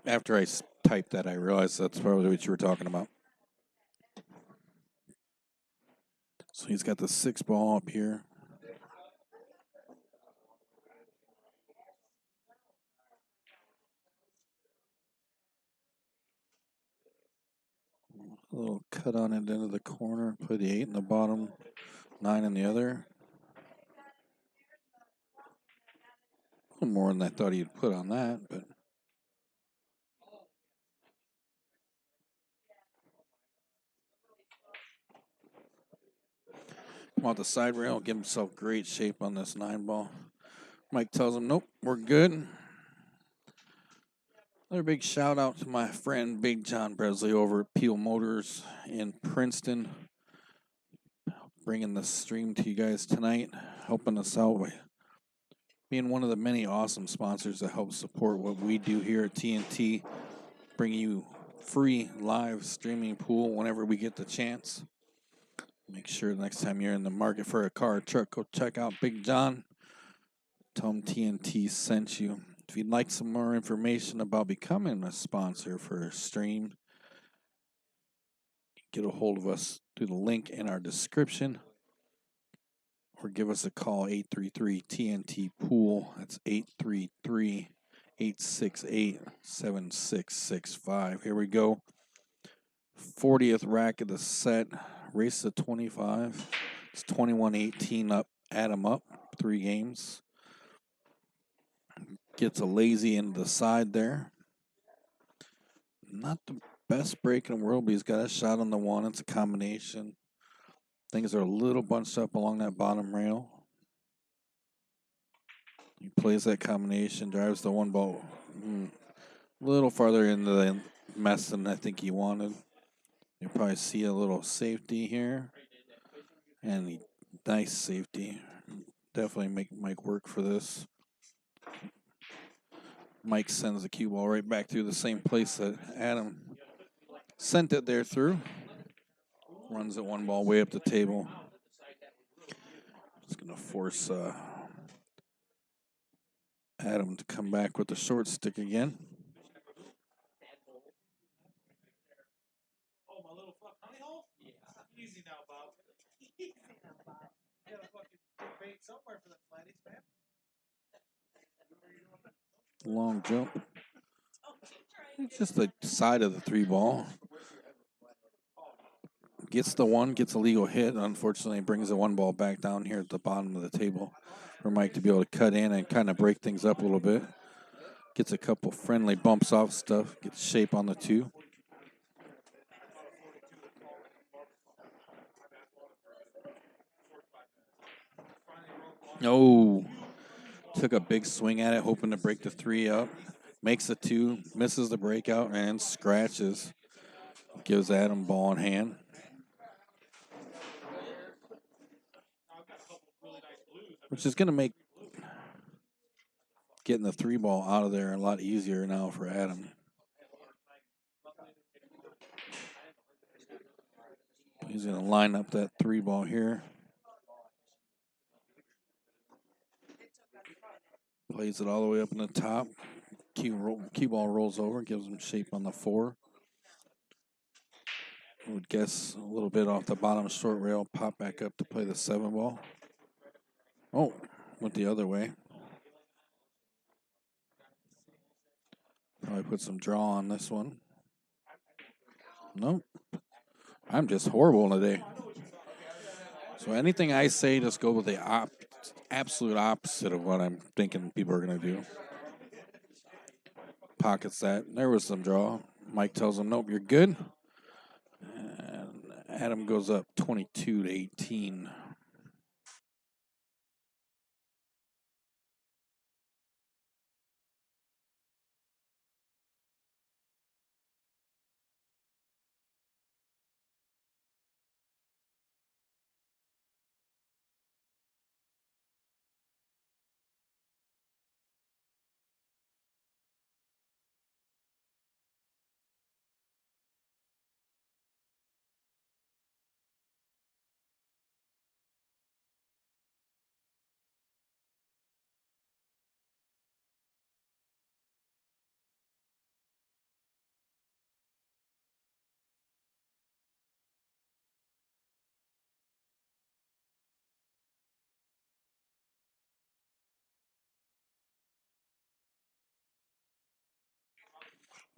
After I typed that, I realized that's probably what you were talking about. So he's got the 6 ball up here. A little cut on it into the corner. Play the 8 in the bottom, 9 in the other. A little more than I thought he'd put on that, but. Come out the side rail, give himself great shape on this 9 ball. Mike tells him, nope, we're good. Another big shout out to my friend Big John Bresley over at Peel Motors in Princeton. Bringing the stream to you guys tonight, helping us out by being one of the many awesome sponsors that help support what we do here at TNT. Bringing you free live streaming pool whenever we get the chance. Make sure next time you're in the market for a car or truck, go check out Big John. Tell him TNT sent you. If you'd like some more information about becoming a sponsor for a stream, get a hold of us through the link in our description or give us a call, 833-TNT-POOL. That's 833-868-7665. Here we go. 40th rack of the set. Race to 25. It's 21-18 up. Add them up. 3 games. Gets a lazy into the side there. Not the best break in the world, but he's got a shot on the 1. It's a combination. Things are a little bunched up along that bottom rail. He plays that combination, drives the 1 ball a little farther into the mess than I think he wanted. You'll probably see a little safety here. And nice safety. Definitely make Mike work for this. Mike sends the cue ball right back through the same place that Adam sent it there through. Runs that 1 ball way up the table. Just going to force Adam to come back with the short stick again. Oh, my little honey hole? Yeah. Easy now, Bob. Easy now, Bob. You gotta fucking get bait somewhere for the flatties, man. Long jump. It's just the side of the 3 ball. Gets the 1, gets a legal hit. Unfortunately, brings the 1 ball back down here at the bottom of the table for Mike to be able to cut in and kind of break things up a little bit. Gets a couple friendly bumps off stuff. Gets shape on the 2. Oh, took a big swing at it, hoping to break the 3 up. Makes the 2, misses the breakout, and scratches. Gives Adam ball in hand. Which is going to make getting the 3 ball out of there a lot easier now for Adam. He's going to line up that 3 ball here. Plays it all the way up in the top. Cue ball rolls over, gives him shape on the 4. I would guess a little bit off the bottom short rail, pop back up to play the 7 ball. Oh, went the other way. Probably put some draw on this one. Nope. I'm just horrible today. So anything I say, just go with the absolute opposite of what I'm thinking people are going to do. pockets that. There was some draw. Mike tells him, nope, you're good. And Adam goes up 22-18.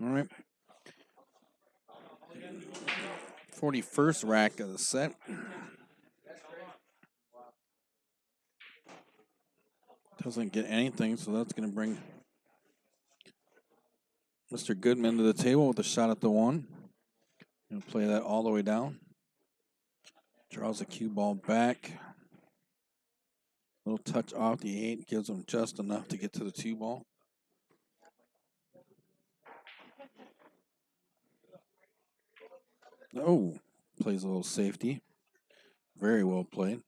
All right. 41st rack of the set. Doesn't get anything, so that's going to bring Mr. Goodman to the table with a shot at the 1. Going to play that all the way down. Draws the cue ball back. Little touch off the 8. Gives him just enough to get to the 2 ball. Oh, plays a little safety. Very well played.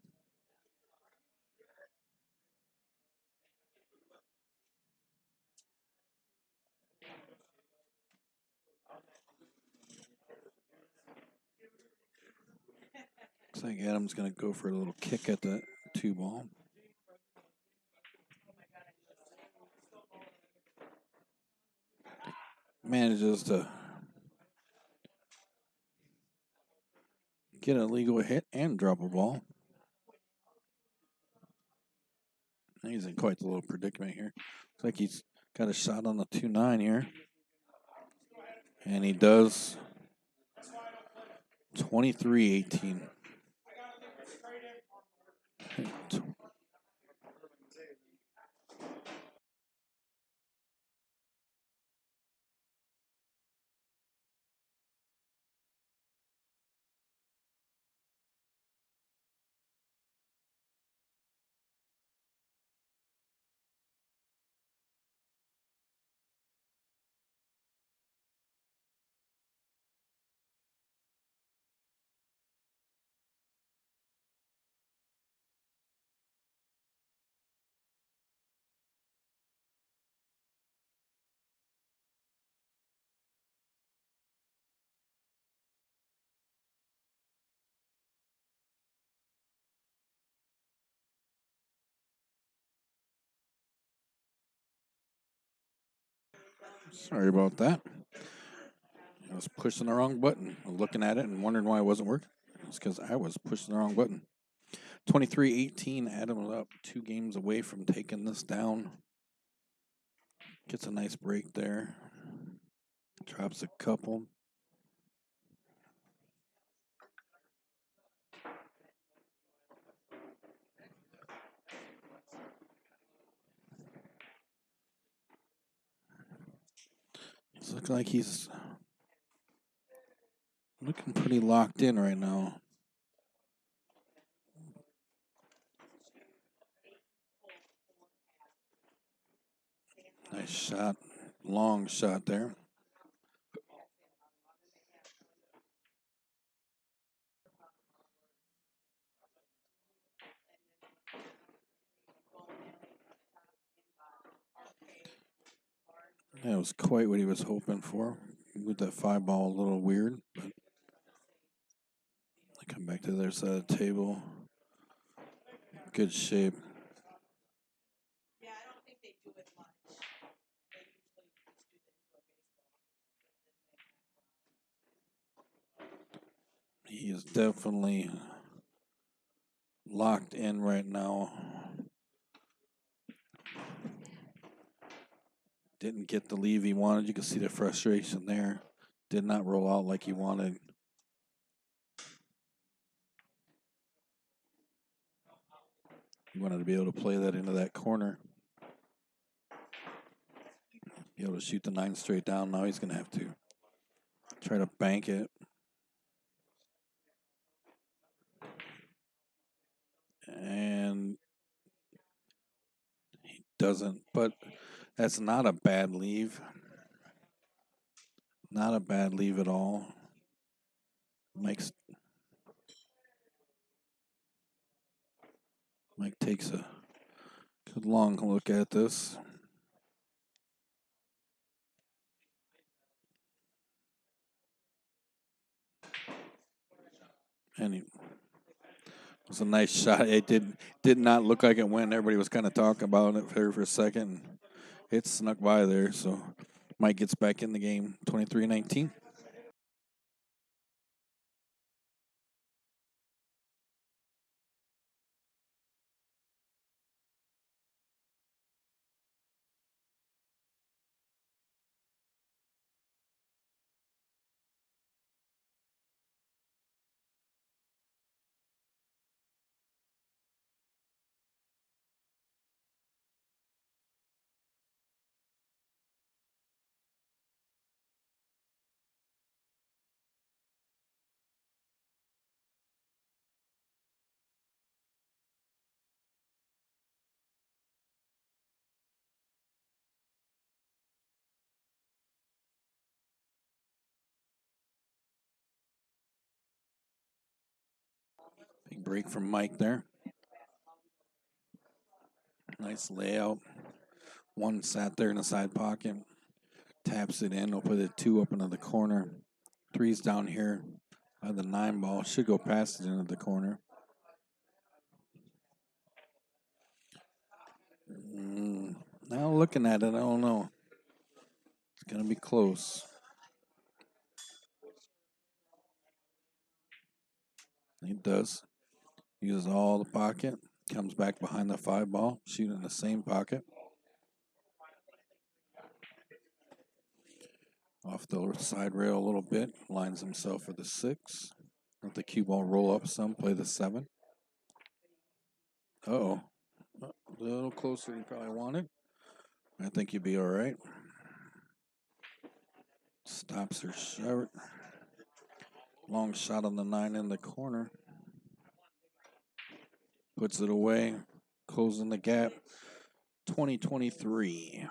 Looks like Adam's going to go for a little kick at the 2 ball. Manages to get a legal hit and drop a ball. He's in quite the little predicament here. Looks like he's got a shot on the 2-9 here. And he does. 23-18. Sorry about that. I was pushing the wrong button. I was looking at it and wondering why it wasn't working. It's because I was pushing the wrong button. 23-18. Adam was up 2 games away from taking this down. Gets a nice break there. Drops a couple. It looks like he's looking pretty locked in right now. Nice shot. Long shot there. That was quite what he was hoping for. With that 5 ball, a little weird, but I come back to the other side of the table. Good shape. He is definitely locked in right now. Didn't get the leave he wanted. You can see the frustration there. Did not roll out like he wanted. He wanted to be able to play that into that corner. Be able to shoot the 9 straight down. Now he's going to have to try to bank it. And he doesn't. But that's not a bad leave. Not a bad leave at all. Mike takes a good long look at this. And it was a nice shot. It did not look like it went. Everybody was kind of talking about it there for a second. It snuck by there. So Mike gets back in the game, 23-19. Big break from Mike there. Nice layout. One sat there in the side pocket. Taps it in. We'll put it 2 up into the corner. 3's down here by the 9 ball. Should go past it into the corner. Now looking at it, I don't know. It's going to be close. He does. Uses all the pocket. Comes back behind the 5 ball. Shooting in the same pocket. Off the side rail a little bit. Lines himself for the 6. Let the cue ball roll up some. Play the 7. Uh-oh. A little closer than you probably wanted. I think you'd be all right. Stops her short. Long shot on the 9 in the corner. Puts it away. Closing the gap. 20-23.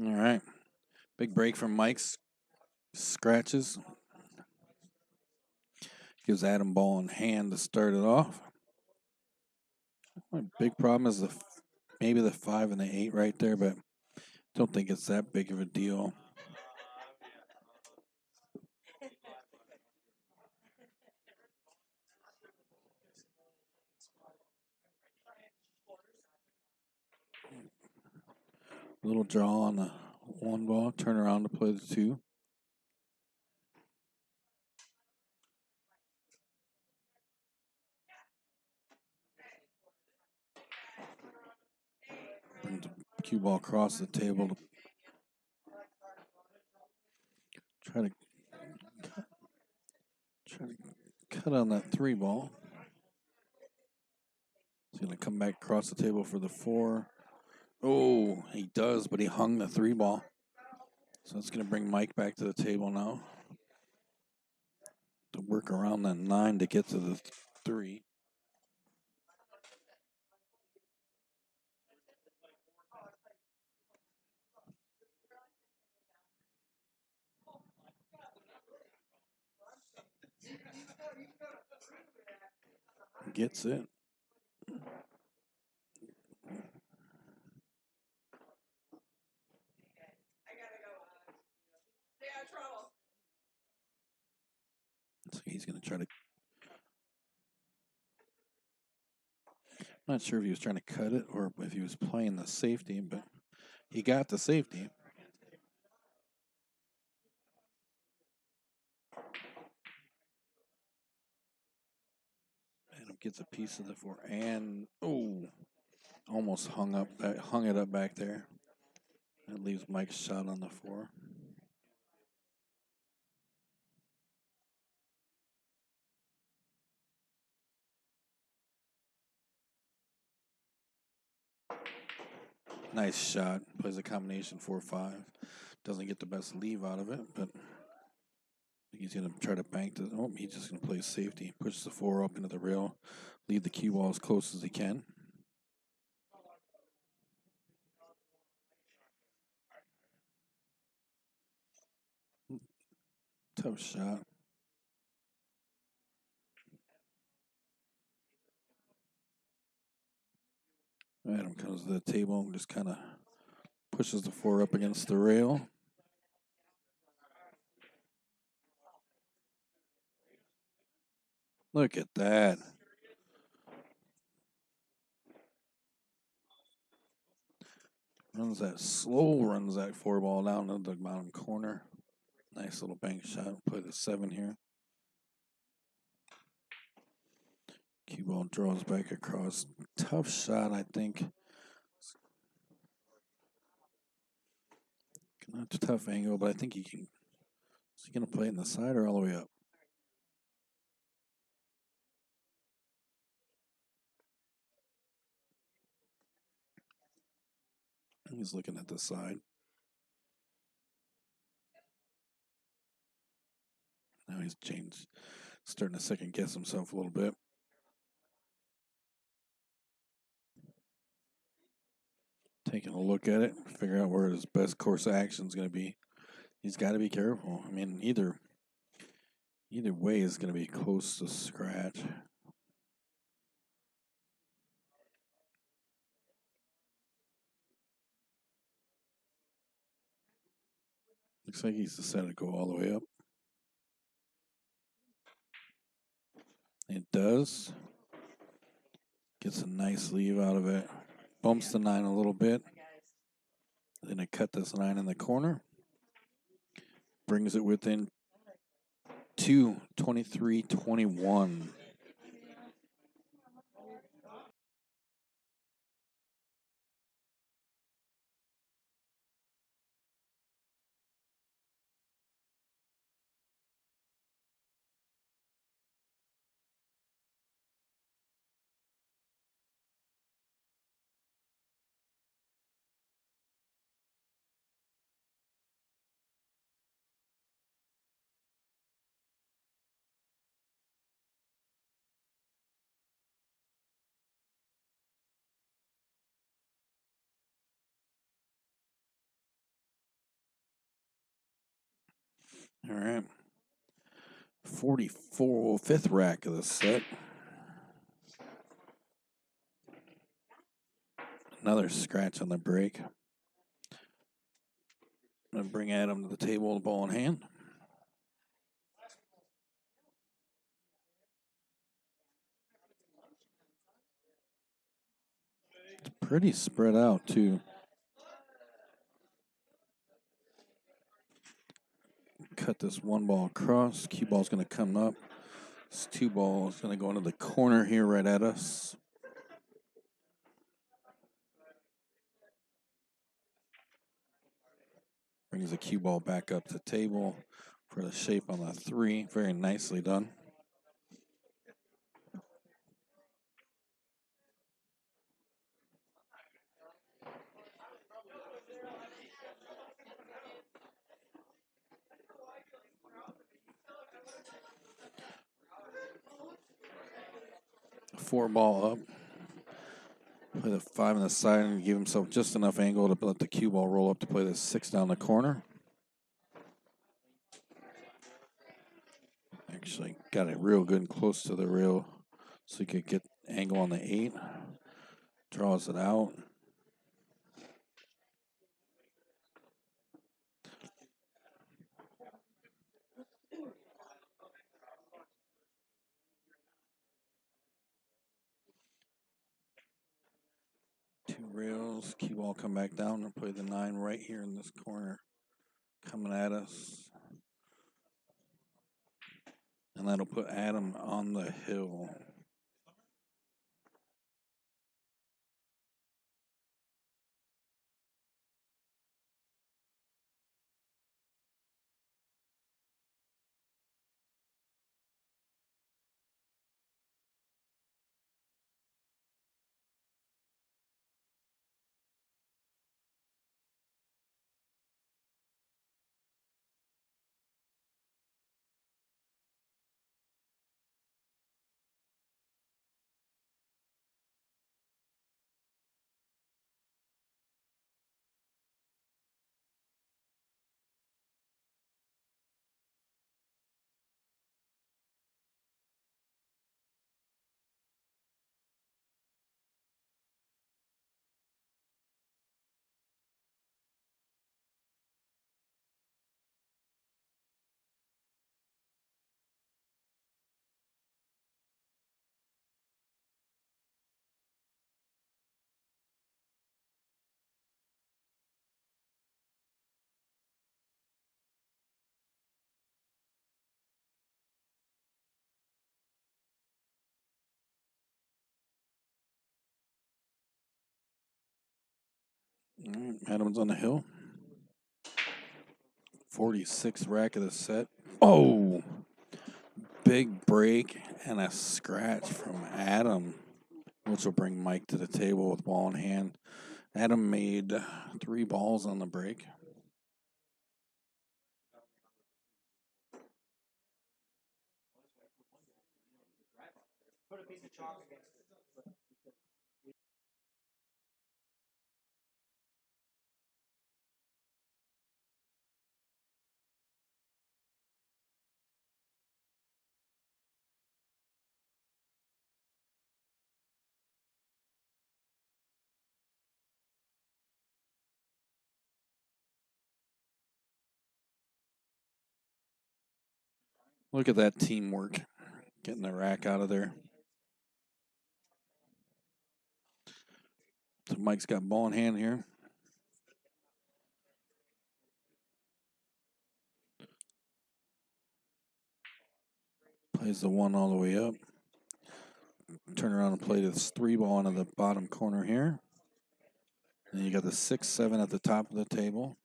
All right. Big break from Mike's. Scratches. Gives Adam ball in hand to start it off. My big problem is maybe the 5 and the 8 right there, but don't think it's that big of a deal. Little draw on the 1 ball. Turn around to play the 2. Brings the cue ball across the table to try to cut on that 3 ball. He's going to come back across the table for the 4. Oh, he does, but he hung the 3 ball. So it's going to bring Mike back to the table now. To work around that 9 to get to the 3. Gets it. So he's going to try to. Not sure if he was trying to cut it or if he was playing the safety, but he got the safety. Adam gets a piece of the four, and almost hung it up back there. That leaves Mike's shot on the four. Nice shot. Plays a combination 4-5. Doesn't get the best leave out of it, but he's going to try to bank the. Oh, he's just going to play safety. Pushes the four up into the rail. Leave the cue ball as close as he can. Tough shot. Adam comes to the table and just kind of pushes the four up against the rail. Look at that. Runs that four ball down to the bottom corner. Nice little bank shot. Play the 7 here. Cue ball draws back across. Tough shot, I think. Not a tough angle, but I think he can. Is he going to play it in the side or all the way up? He's looking at the side. Now he's changed. Starting to second guess himself a little bit. Taking a look at it, figure out where his best course of action is going to be. He's got to be careful. I mean, either way is going to be close to scratch. Looks like he's decided to go all the way up. It does. Gets a nice leave out of it. Bumps the 9 a little bit. Then I cut this 9 in the corner. Brings it within 2, 23-21. All right. 44, fifth rack of the set. Another scratch on the break. I'm going to bring Adam to the table, the ball in hand. It's pretty spread out, too. Cut this 1 ball across. Cue ball's going to come up. This 2 ball is going to go into the corner here right at us. Brings the cue ball back up to the table for the shape on the 3. Very nicely done. Four ball up. Play the 5 on the side and give himself just enough angle to let the cue ball roll up to play the 6 down the corner. Actually got it real good and close to the rail. So you could get angle on the 8. Draws it out. Two rails. Cue ball come back down and play the 9 right here in this corner. Coming at us. And that'll put Adam on the hill. All right, Adam's on the hill. 46 rack of the set. Oh! Big break and a scratch from Adam, which will bring Mike to the table with ball in hand. Adam made 3 balls on the break. Put a piece of chalk against it. Look at that teamwork, getting the rack out of there. So Mike's got ball in hand here. Plays the 1 all the way up. Turn around and play this 3 ball into the bottom corner here. And you got the 6-7 at the top of the table.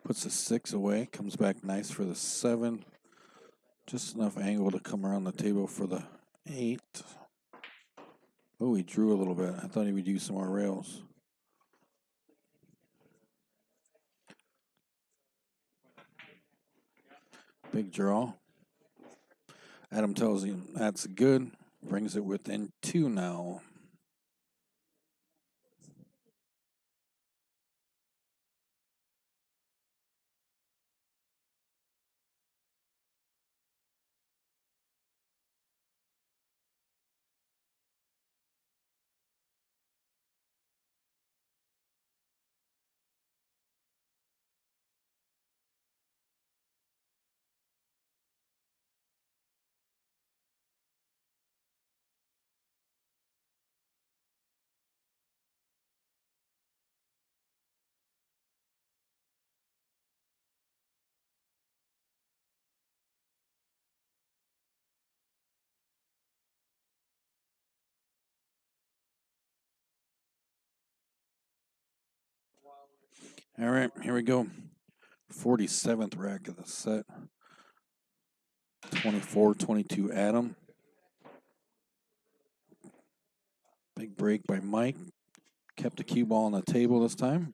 Puts the 6 away. Comes back nice for the 7. Just enough angle to come around the table for the 8. Oh, he drew a little bit. I thought he would use some more rails. Big draw. Adam tells him that's good. Brings it within 2 now. All right, here we go. 47th rack of the set. 24-22 Adam. Big break by Mike. Kept the cue ball on the table this time.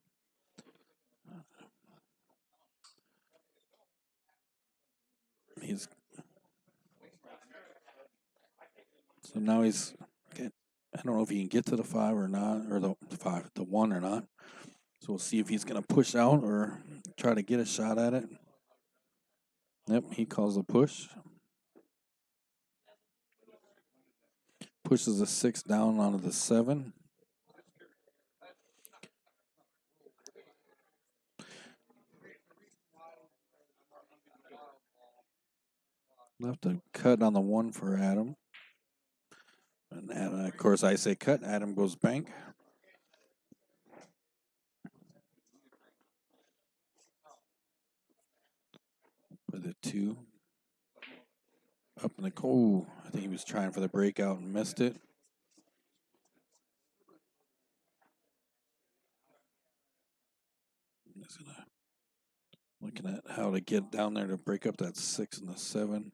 So now I don't know if he can get to the 5 or not, or the 1 or not. So we'll see if he's going to push out or try to get a shot at it. Yep, he calls a push. Pushes the 6 down onto the 7. Left a cut on the 1 for Adam. And Adam, of course, I say cut. Adam goes bank. With a 2. Up in the I think he was trying for the breakout and missed it. Looking at how to get down there to break up that 6 and the 7.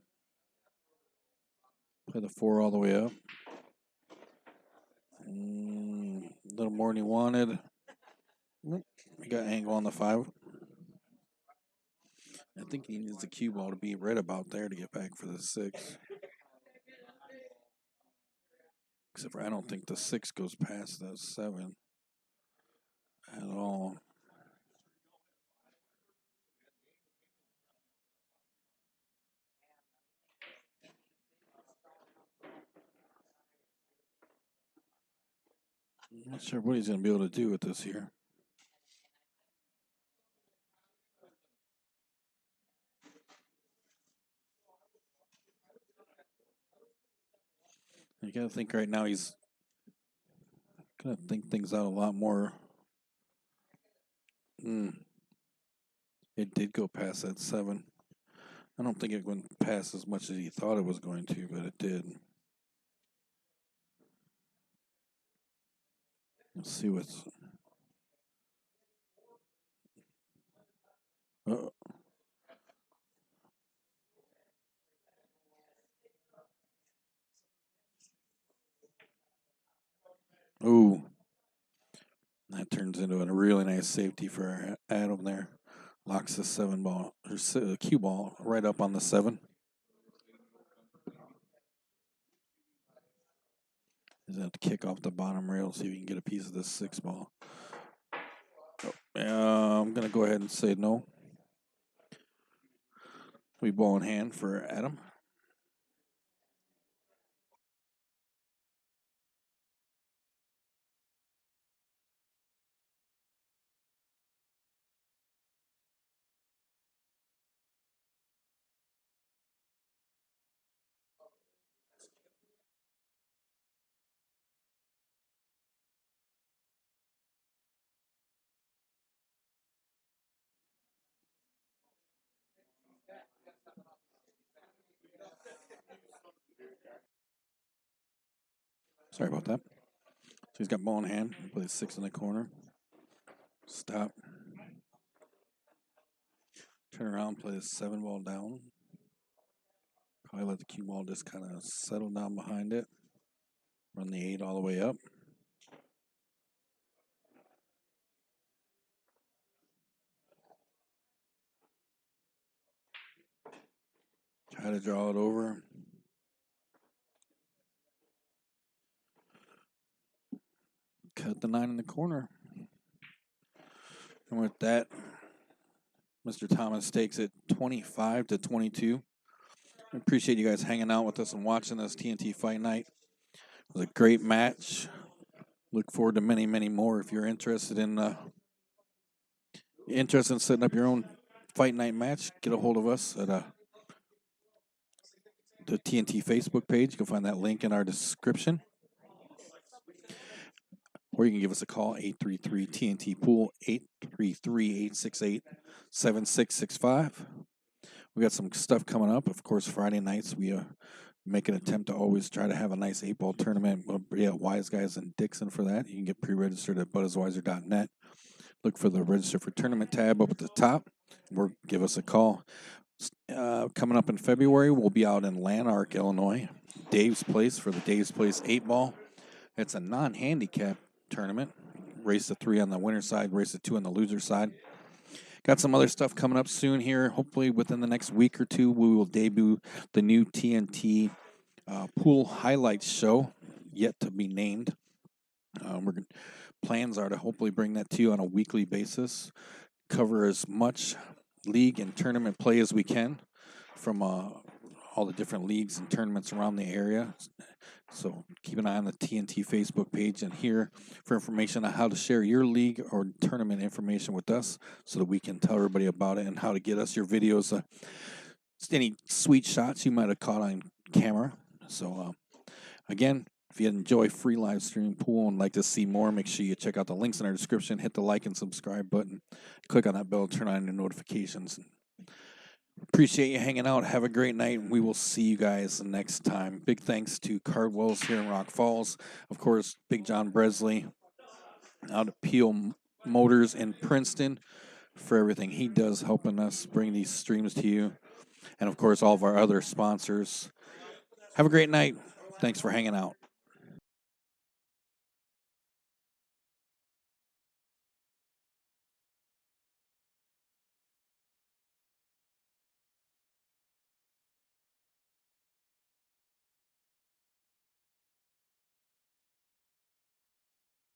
Play the 4 all the way up. A little more than he wanted. He got angle on the 5. I think he needs the cue ball to be right about there to get back for the 6. Except for I don't think the 6 goes past that 7 at all. I'm not sure what he's going to be able to do with this here. You got to think right now he's going to think things out a lot more. It did go past that 7. I don't think it went past as much as he thought it was going to, but it did. Let's see what's... Ooh. That turns into a really nice safety for Adam there. Locks the 7 ball, or cue ball, right up on the 7. He's going to have to kick off the bottom rail, see if he can get a piece of this 6 ball. I'm going to go ahead and say no. We ball in hand for Adam. Sorry about that. So he's got ball in hand. He plays 6 in the corner. Stop. Turn around, play the 7 ball down. Probably let the cue ball just kind of settle down behind it. Run the 8 all the way up. Try to draw it over. Cut the 9 in the corner. And with that, Mr. Thomas takes it 25-22. I appreciate you guys hanging out with us and watching this TNT Fight Night. It was a great match. Look forward to many, many more. If you're interested in setting up your own fight night match, get a hold of us at the TNT Facebook page. You can find that link in our description. Or you can give us a call, 833-TNT-POOL, 833-868-7665. We got some stuff coming up. Of course, Friday nights, we make an attempt to always try to have a nice 8-ball tournament. We'll be at Wise Guys in Dixon for that. You can get pre-registered at buddiswiser.net. Look for the Register for Tournament tab up at the top, or give us a call. Coming up in February, we'll be out in Lanark, Illinois, Dave's Place for the Dave's Place 8-ball. It's a non-handicap tournament. Race to 3 on the winner side, race to 2 on the loser side. Got some other stuff coming up soon here. Hopefully within the next week or two, we will debut the new TNT Pool Highlights show, yet to be named. Plans are to hopefully bring that to you on a weekly basis, cover as much league and tournament play as we can from all the different leagues and tournaments around the area. So keep an eye on the TNT Facebook page and here for information on how to share your league or tournament information with us so that we can tell everybody about it and how to get us your videos, just any sweet shots you might have caught on camera. So again, if you enjoy free live streaming pool and like to see more, make sure you check out the links in our description, hit the like and subscribe button, click on that bell, turn on your notifications. Appreciate you hanging out. Have a great night. We will see you guys next time. Big thanks to Cardwell's here in Rock Falls. Of course, Big John Bresley out at Peel Motors in Princeton for everything he does helping us bring these streams to you. And of course, all of our other sponsors. Have a great night. Thanks for hanging out.